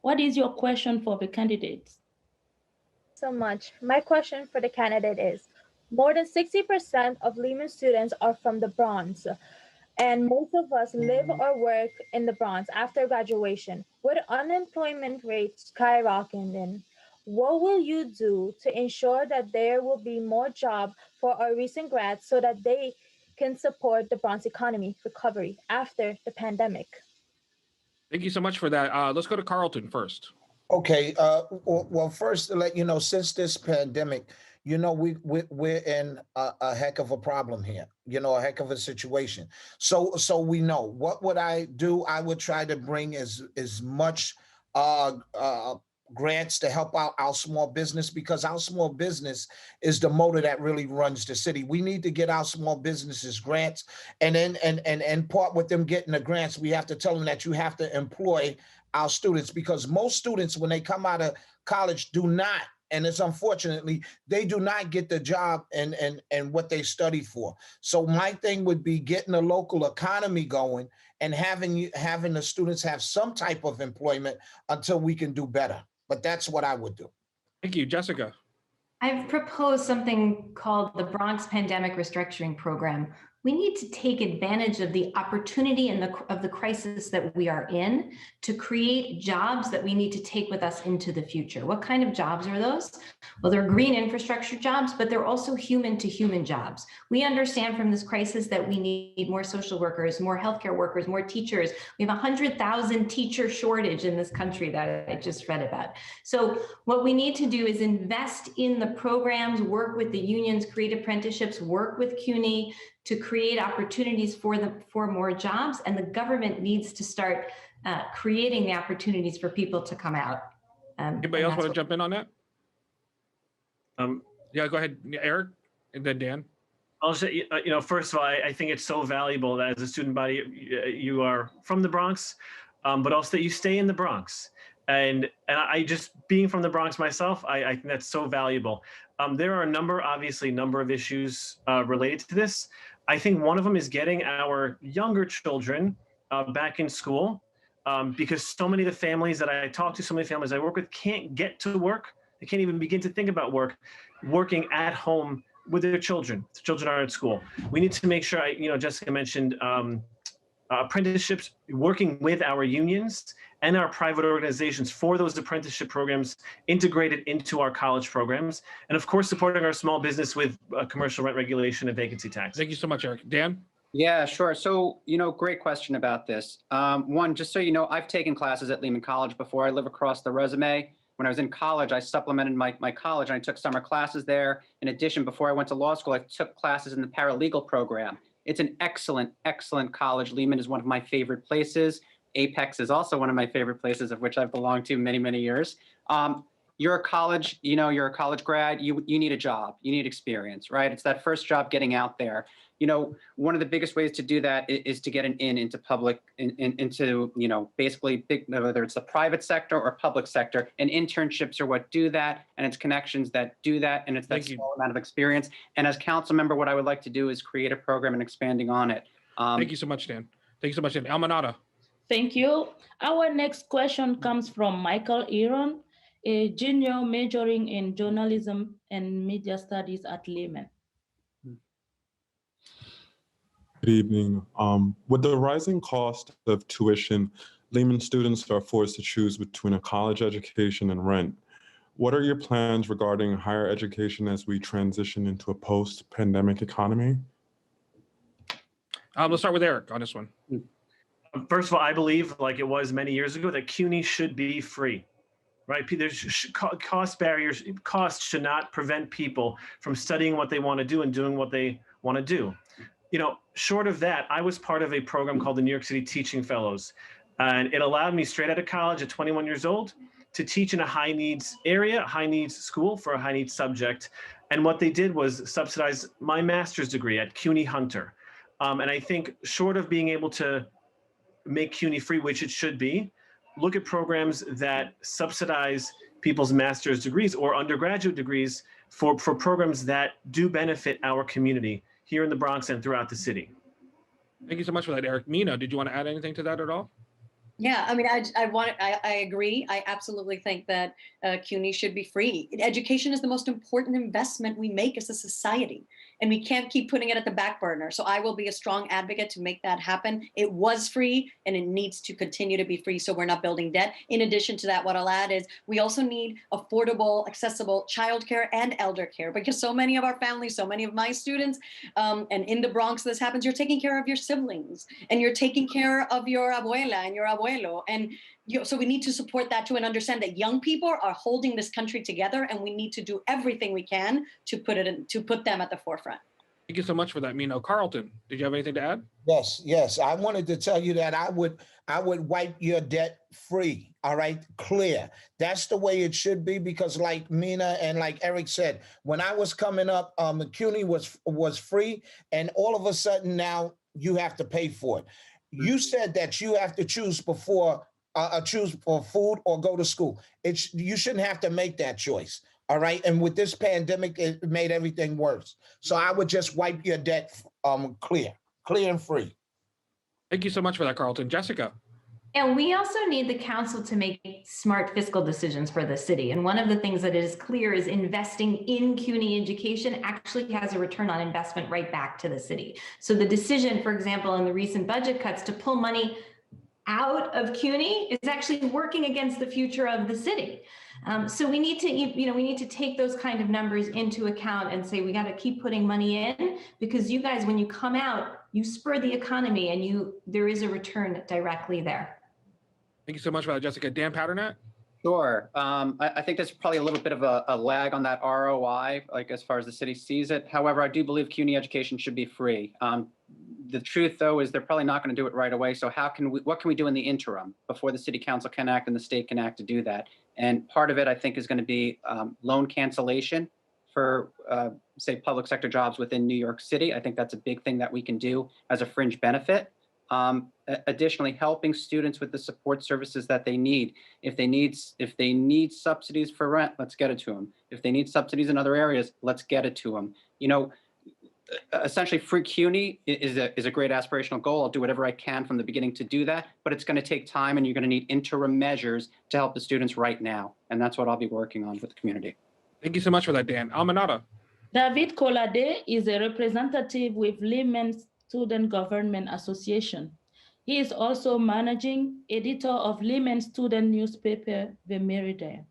What is your question for the candidates? So much. My question for the candidate is, more than 60% of Lehman students are from the Bronx, and most of us live or work in the Bronx after graduation. With unemployment rates skyrocketing, what will you do to ensure that there will be more jobs for our recent grads so that they can support the Bronx economy recovery after the pandemic? Thank you so much for that. Let's go to Carlton first. Okay. Well, first to let you know, since this pandemic, we're in a heck of a problem here. A heck of a situation. So we know. What would I do? I would try to bring as much grants to help out our small business, because our small business is the motor that really runs the city. We need to get our small businesses grants, and then and part with them getting the grants, we have to tell them that you have to employ our students, because most students, when they come out of college, do not, and it's unfortunately, they do not get the job and what they studied for. So my thing would be getting the local economy going and having the students have some type of employment until we can do better. But that's what I would do. Thank you, Jessica. I've proposed something called the Bronx Pandemic Restructuring Program. We need to take advantage of the opportunity and of the crisis that we are in to create jobs that we need to take with us into the future. What kind of jobs are those? Well, they're green infrastructure jobs, but they're also human-to-human jobs. We understand from this crisis that we need more social workers, more healthcare workers, more teachers. We have 100,000 teacher shortage in this country that I just read about. So what we need to do is invest in the programs, work with the unions, create apprenticeships, work with CUNY, to create opportunities for more jobs, and the government needs to start creating the opportunities for people to come out. Anybody else want to jump in on that? Yeah, go ahead, Eric, and then Dan. I'll say, first of all, I think it's so valuable that as a student body, you are from the Bronx, but also that you stay in the Bronx. And I just, being from the Bronx myself, I think that's so valuable. There are a number of issues related to this. I think one of them is getting our younger children back in school, because so many of the families that I talk to, so many families I work with can't get to work. They can't even begin to think about working at home with their children. The children are at school. We need to make sure, Jessica mentioned apprenticeships, working with our unions and our private organizations for those apprenticeship programs integrated into our college programs. And of course, supporting our small business with commercial rent regulation and vacancy tax. Thank you so much, Eric. Dan? Yeah, sure. So, great question about this. One, just so you know, I've taken classes at Lehman College before. I live across the resume. When I was in college, I supplemented my college and I took summer classes there. In addition, before I went to law school, I took classes in the paralegal program. It's an excellent, excellent college. Lehman is one of my favorite places. Apex is also one of my favorite places, of which I've belonged to many, many years. You're a college, you're a college grad, you need a job, you need experience, right? It's that first job getting out there. One of the biggest ways to do that is to get an into public, into, basically big, whether it's the private sector or public sector, and internships are what do that, and it's connections that do that, and it's that small amount of experience. And as council member, what I would like to do is create a program and expanding on it. Thank you so much, Dan. Thank you so much, Dan. Almanada. Thank you. Our next question comes from Michael Aaron, a junior majoring in journalism and media studies at Lehman. Good evening. With the rising cost of tuition, Lehman students are forced to choose between a college education and rent. What are your plans regarding higher education as we transition into a post-pandemic economy? Let's start with Eric on this one. First of all, I believe, like it was many years ago, that CUNY should be free, right? There's cost barriers. Cost should not prevent people from studying what they want to do and doing what they want to do. Short of that, I was part of a program called the New York City Teaching Fellows, and it allowed me straight out of college at 21 years old to teach in a high needs area, high needs school for a high needs subject. And what they did was subsidize my master's degree at CUNY Hunter. And I think short of being able to make CUNY free, which it should be, look at programs that subsidize people's master's degrees or undergraduate degrees for programs that do benefit our community here in the Bronx and throughout the city. Thank you so much for that, Eric. Mina, did you want to add anything to that at all? Yeah, I mean, I agree. I absolutely think that CUNY should be free. Education is the most important investment we make as a society, and we can't keep putting it at the back burner. So I will be a strong advocate to make that happen. It was free, and it needs to continue to be free so we're not building debt. In addition to that, what I'll add is we also need affordable, accessible childcare and elder care, because so many of our families, so many of my students, and in the Bronx, this happens, you're taking care of your siblings, and you're taking care of your abuela and your abuelo. And so we need to support that too and understand that young people are holding this country together, and we need to do everything we can to put them at the forefront. Thank you so much for that, Mina. Carlton, did you have anything to add? Yes. I wanted to tell you that I would wipe your debt free. All right, clear. That's the way it should be, because like Mina and like Eric said, when I was coming up, CUNY was free, and all of a sudden now you have to pay for it. You said that you have to choose before choose for food or go to school. You shouldn't have to make that choice. All right. And with this pandemic, it made everything worse. So I would just wipe your debt clear and free. Thank you so much for that, Carlton. Jessica. And we also need the council to make smart fiscal decisions for the city. And one of the things that is clear is investing in CUNY education actually has a return on investment right back to the city. So the decision, for example, in the recent budget cuts to pull money out of CUNY is actually working against the future of the city. So we need to take those kind of numbers into account and say we got to keep putting money in, because you guys, when you come out, you spur the economy and there is a return directly there. Thank you so much for that, Jessica. Dan Patternat? Sure. I think there's probably a little bit of a lag on that ROI, like as far as the city sees it. However, I do believe CUNY education should be free. The truth, though, is they're probably not going to do it right away. So what can we do in the interim before the city council can act and the state can act to do that? And part of it, I think, is going to be loan cancellation for, say, public sector jobs within New York City. I think that's a big thing that we can do as a fringe benefit. Additionally, helping students with the support services that they need. If they need subsidies for rent, let's get it to them. If they need subsidies in other areas, let's get it to them. Essentially, free CUNY is a great aspirational goal. I'll do whatever I can from the beginning to do that, but it's going to take time, and you're going to need interim measures to help the students right now. And that's what I'll be working on with the community. Thank you so much for that, Dan. Almanada. David Colade is a representative with Lehman Student Government Association. He is also managing editor of Lehman student newspaper, The Riverdale.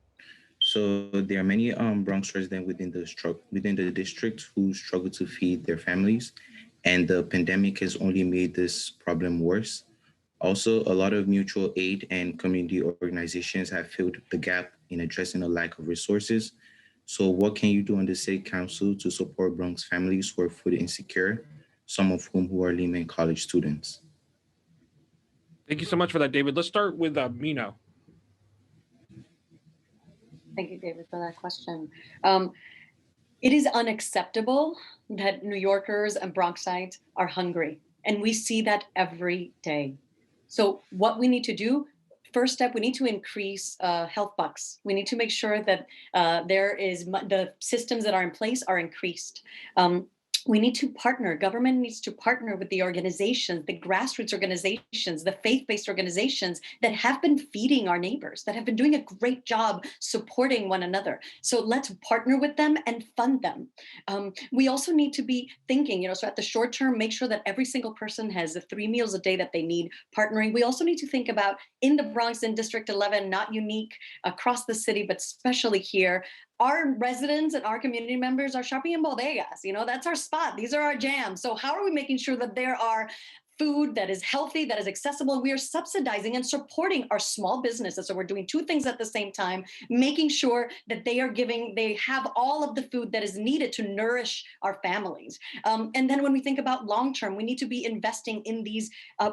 So there are many Bronx residents within the district who struggle to feed their families. and the pandemic has only made this problem worse. Also, a lot of mutual aid and community organizations have filled the gap in addressing a lack of resources. So what can you do on the city council to support Bronx families who are food insecure, some of whom who are Lehman College students? Thank you so much for that, David. Let's start with Mino. Thank you, David, for that question. It is unacceptable that New Yorkers and Bronxites are hungry, and we see that every day. So what we need to do, first step, we need to increase health bucks. We need to make sure that the systems that are in place are increased. We need to partner. Government needs to partner with the organizations, the grassroots organizations, the faith-based organizations that have been feeding our neighbors, that have been doing a great job supporting one another. So let's partner with them and fund them. We also need to be thinking, so at the short term, make sure that every single person has the 3 meals a day that they need, partnering. We also need to think about in the Bronx, in District 11, not unique across the city, but especially here, our residents and our community members are shopping in bodegas. That's our spot. These are our jams. So how are we making sure that there are food that is healthy, that is accessible? We are subsidizing and supporting our small businesses. So we're doing 2 things at the same time, making sure that they have all of the food that is needed to nourish our families. And then when we think about long-term, we need to be investing in these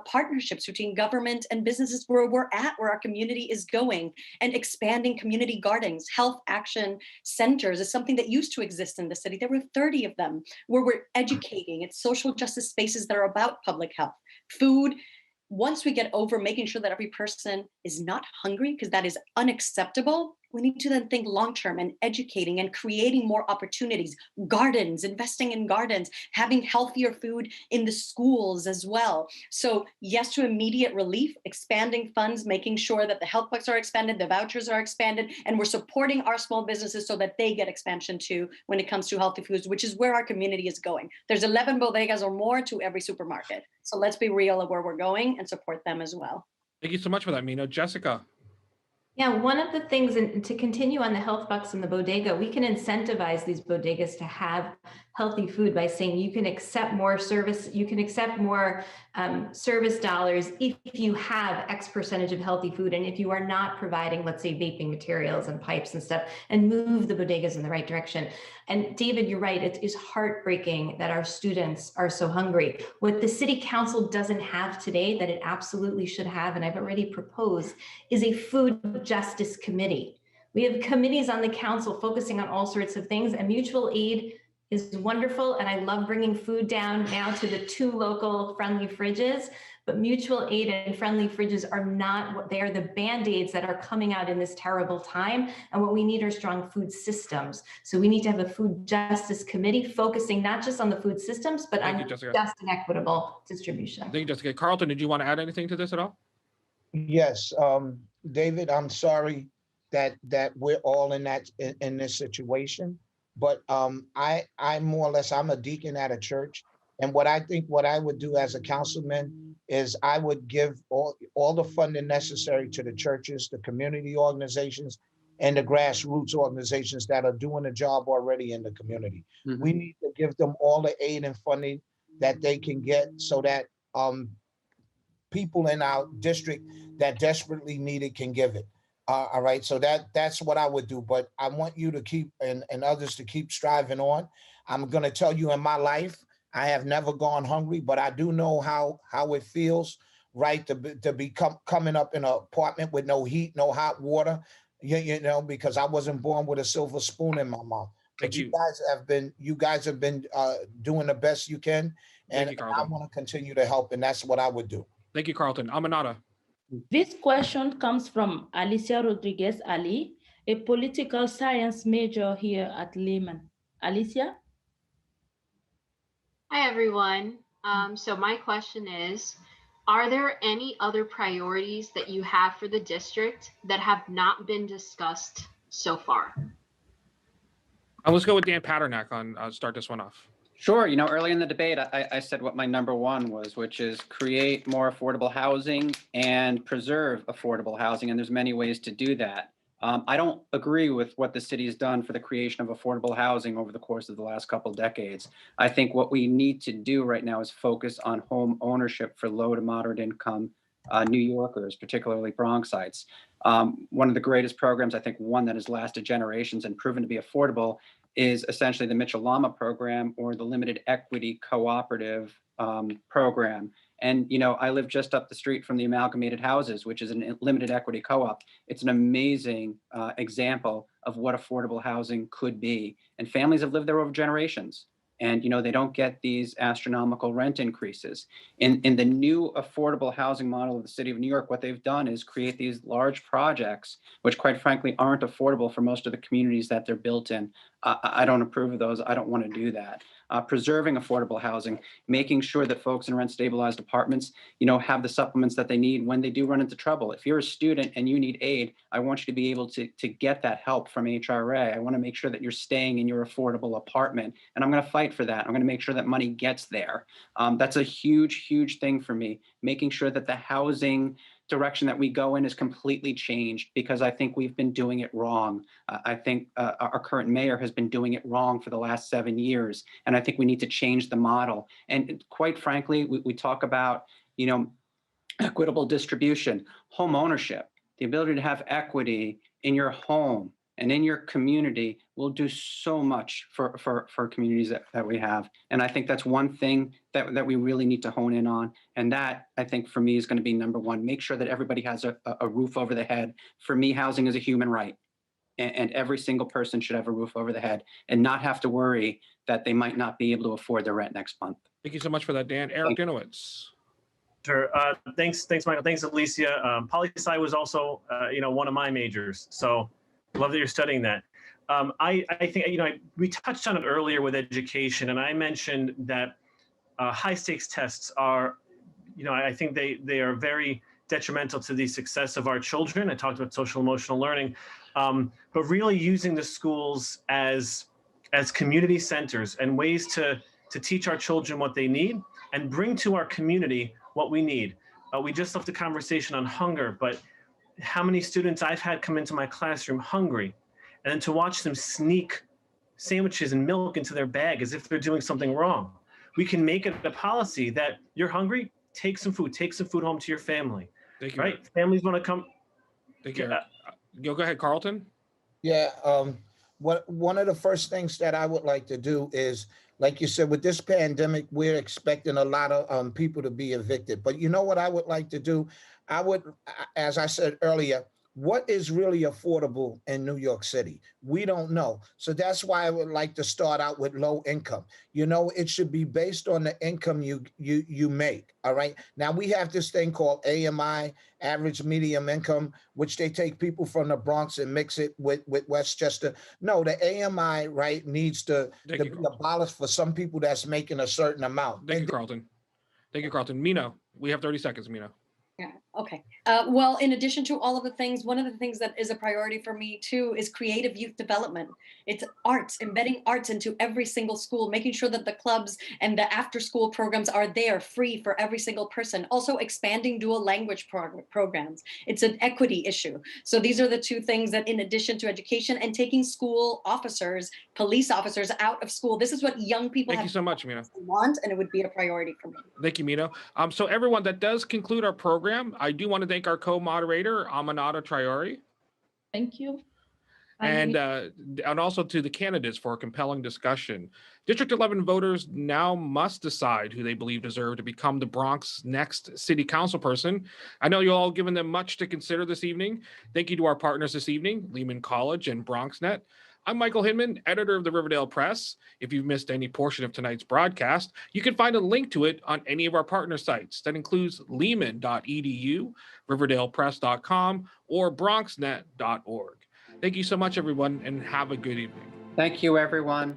partnerships between government and businesses where we're at, where our community is going, and expanding community gardens. Health action centers is something that used to exist in the city. There were 30 of them where we're educating. It's social justice spaces that are about public health. Food. Once we get over making sure that every person is not hungry, because that is unacceptable, we need to then think long-term and educating and creating more opportunities, gardens, investing in gardens, having healthier food in the schools as well. So yes to immediate relief, expanding funds, making sure that the health bucks are expanded, the vouchers are expanded, and we're supporting our small businesses so that they get expansion too when it comes to healthy foods, which is where our community is going. There's 11 bodegas or more to every supermarket. So let's be real of where we're going and support them as well. Thank you so much for that, Mino. Jessica. Yeah, one of the things, and to continue on the health bucks and the bodega, we can incentivize these bodegas to have healthy food by saying you can accept more service, you can accept more service dollars if you have X percentage of healthy food, and if you are not providing, let's say, vaping materials and pipes and stuff, and move the bodegas in the right direction. And David, you're right, it is heartbreaking that our students are so hungry. What the city council doesn't have today that it absolutely should have, and I've already proposed, is a food justice committee. We have committees on the council focusing on all sorts of things, and mutual aid is wonderful. And I love bringing food down now to the 2 local friendly fridges, but mutual aid and friendly fridges are not what they are, the Band-Aids that are coming out in this terrible time. And what we need are strong food systems. So we need to have a food justice committee focusing not just on the food systems, but on just and equitable distribution. Thank you, Jessica. Carlton, did you want to add anything to this at all? Yes, David, I'm sorry that we're all in this situation, but I more or less, I'm a deacon at a church, and what I would do as a councilman is I would give all the funding necessary to the churches, the community organizations, and the grassroots organizations that are doing the job already in the community. Mm-hmm. We need to give them all the aid and funding that they can get so that people in our district that desperately need it can give it. All right, so that's what I would do. But I want you to keep and others to keep striving on. I'm going to tell you, in my life, I have never gone hungry, but I do know how it feels, right, to be coming up in an apartment with no heat, no hot water, because I wasn't born with a silver spoon in my mouth. But you guys have been doing the best you can, and I want to continue to help, and that's what I would do. Thank you, Carlton. Aminata. This question comes from Alicia Rodriguez Ali, a political science major here at Lehman. Alicia? Hi, everyone. So my question is, are there any other priorities that you have for the district that have not been discussed so far? Let's go with Dan Paternak on start this one off. Sure. Early in the debate, I said what my number 1 was, which is create more affordable housing and preserve affordable housing. And there's many ways to do that. I don't agree with what the city has done for the creation of affordable housing over the course of the last couple of decades. I think what we need to do right now is focus on home ownership for low to moderate income New Yorkers, particularly Bronxites. One of the greatest programs, I think one that has lasted generations and proven to be affordable, is essentially the Mitchell-Lama program, or the limited equity cooperative program. And, you know, I live just up the street from the Amalgamated Houses, which is a limited equity co-op. It's an amazing example of what affordable housing could be. And families have lived there over generations. And, you know, they don't get these astronomical rent increases. In the new affordable housing model of the city of New York, what they've done is create these large projects, which quite frankly aren't affordable for most of the communities that they're built in. I don't approve of those. I don't want to do that. Preserving affordable housing, making sure that folks in rent stabilized apartments, you know, have the supplements that they need when they do run into trouble. If you're a student and you need aid, I want you to be able to get that help from HRA. I want to make sure that you're staying in your affordable apartment, and I'm going to fight for that. I'm going to make sure that money gets there. That's a huge, huge thing for me, making sure that the housing direction that we go in is completely changed, because I think we've been doing it wrong. I think our current mayor has been doing it wrong for the last 7 years, and I think we need to change the model. And quite frankly, we talk about, you know, equitable distribution, home ownership, the ability to have equity in your home and in your community will do so much for communities that we have. And I think that's one thing that we really need to hone in on. And that, I think, for me, is going to be number one. Make sure that everybody has a roof over the head. For me, housing is a human right. And every single person should have a roof over the head and not have to worry that they might not be able to afford their rent next month. Thank you so much for that, Dan. Eric Dinowitz. Sure. Thanks, Michael. Thanks, Alicia. Poli-sci was also, you know, one of my majors. So love that you're studying that. I think, you know, we touched on it earlier with education, and I mentioned that high stakes tests are, you know, I think they are very detrimental to the success of our children. I talked about social emotional learning, but really using the schools as community centers and ways to teach our children what they need and bring to our community what we need. We just left a conversation on hunger, but how many students I've had come into my classroom hungry, and then to watch them sneak sandwiches and milk into their bag as if they're doing something wrong. We can make it a policy that you're hungry, take some food home to your family. Thank you. Right? Families want to come. Thank you. Go ahead, Carlton. Yeah. One of the first things that I would like to do is, like you said, with this pandemic, we're expecting a lot of people to be evicted. But you know what I would like to do? I would, as I said earlier, what is really affordable in New York City? We don't know. So that's why I would like to start out with low income. You know, it should be based on the income you make. All right. Now we have this thing called AMI, average medium income, which they take people from the Bronx and mix it with Westchester. No, the AMI, right, needs to be abolished for some people that's making a certain amount. Thank you, Carlton. Thank you, Carlton. Mino, we have 30 seconds, Mino. Yeah. Okay. Well, in addition to all of the things, one of the things that is a priority for me too is creative youth development. It's arts, embedding arts into every single school, making sure that the clubs and the after-school programs are there, free for every single person. Also expanding dual language programs. It's an equity issue. So these are the two things that, in addition to education and taking school officers, police officers out of school, this is what young people Thank you so much, Mino. want, and it would be a priority for me. Thank you, Mino. So everyone, that does conclude our program. I do want to thank our co-moderator, Amanata Traore. Thank you. And also to the candidates for a compelling discussion. District 11 voters now must decide who they believe deserve to become the Bronx next city council person. I know you've all given them much to consider this evening. Thank you to our partners this evening, Lehman College and BronxNet. I'm Michael Hinman, editor of the Riverdale Press. If you've missed any portion of tonight's broadcast, you can find a link to it on any of our partner sites. That includes lehman.edu, riverdalepress.com, or bronxnet.org. Thank you so much, everyone, and have a good evening. Thank you, everyone.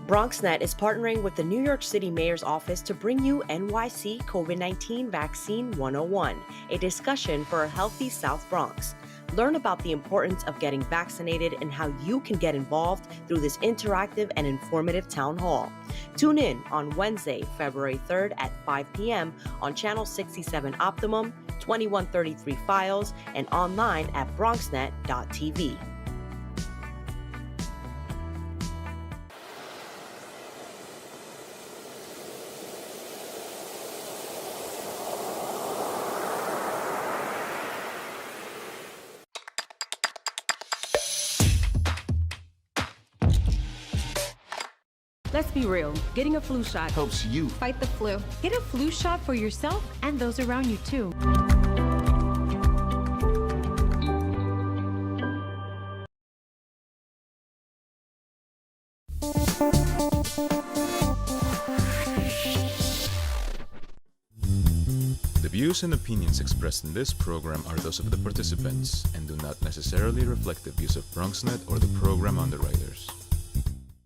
BronxNet is partnering with the New York City Mayor's Office to bring you NYC COVID-19 Vaccine 101, a discussion for a healthy South Bronx. Learn about the importance of getting vaccinated and how you can get involved through this interactive and informative town hall. Tune in on Wednesday, February 3rd at 5 p.m. on Channel 67 Optimum, 2133 FiOS, and online at BronxNet.tv. Let's be real, getting a flu shot helps you fight the flu. Get a flu shot for yourself and those around you too. The views and opinions expressed in this program are those of the participants and do not necessarily reflect the views of BronxNet or the program underwriters.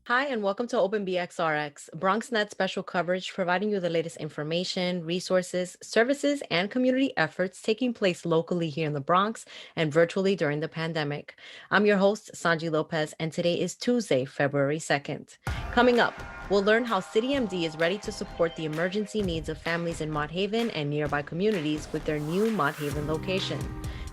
Hi, and welcome to OpenBXRX, BronxNet special coverage providing you the latest information, resources, services, and community efforts taking place locally here in the Bronx and virtually during the pandemic. I'm your host, Sanji Lopez, and today is Tuesday, February 2nd. Coming up, we'll learn how CityMD is ready to support the emergency needs of families in Mott Haven and nearby communities with their new Mott Haven location.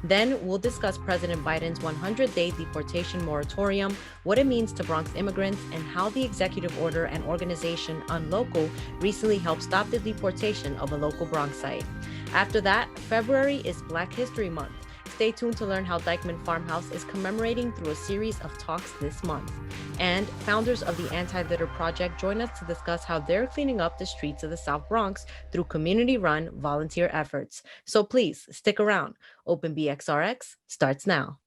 Then we'll discuss President Biden's 100-day deportation moratorium, what it means to Bronx immigrants, and how the executive order and organization Unlocal recently helped stop the deportation of a local Bronxite. After that, February is Black History Month. Stay tuned to learn how Dyckman Farmhouse is commemorating through a series of talks this month. And founders of the Anti-Litter Project join us to discuss how they're cleaning up the streets of the South Bronx through community-run volunteer efforts. So please stick around. OpenBXRX starts now.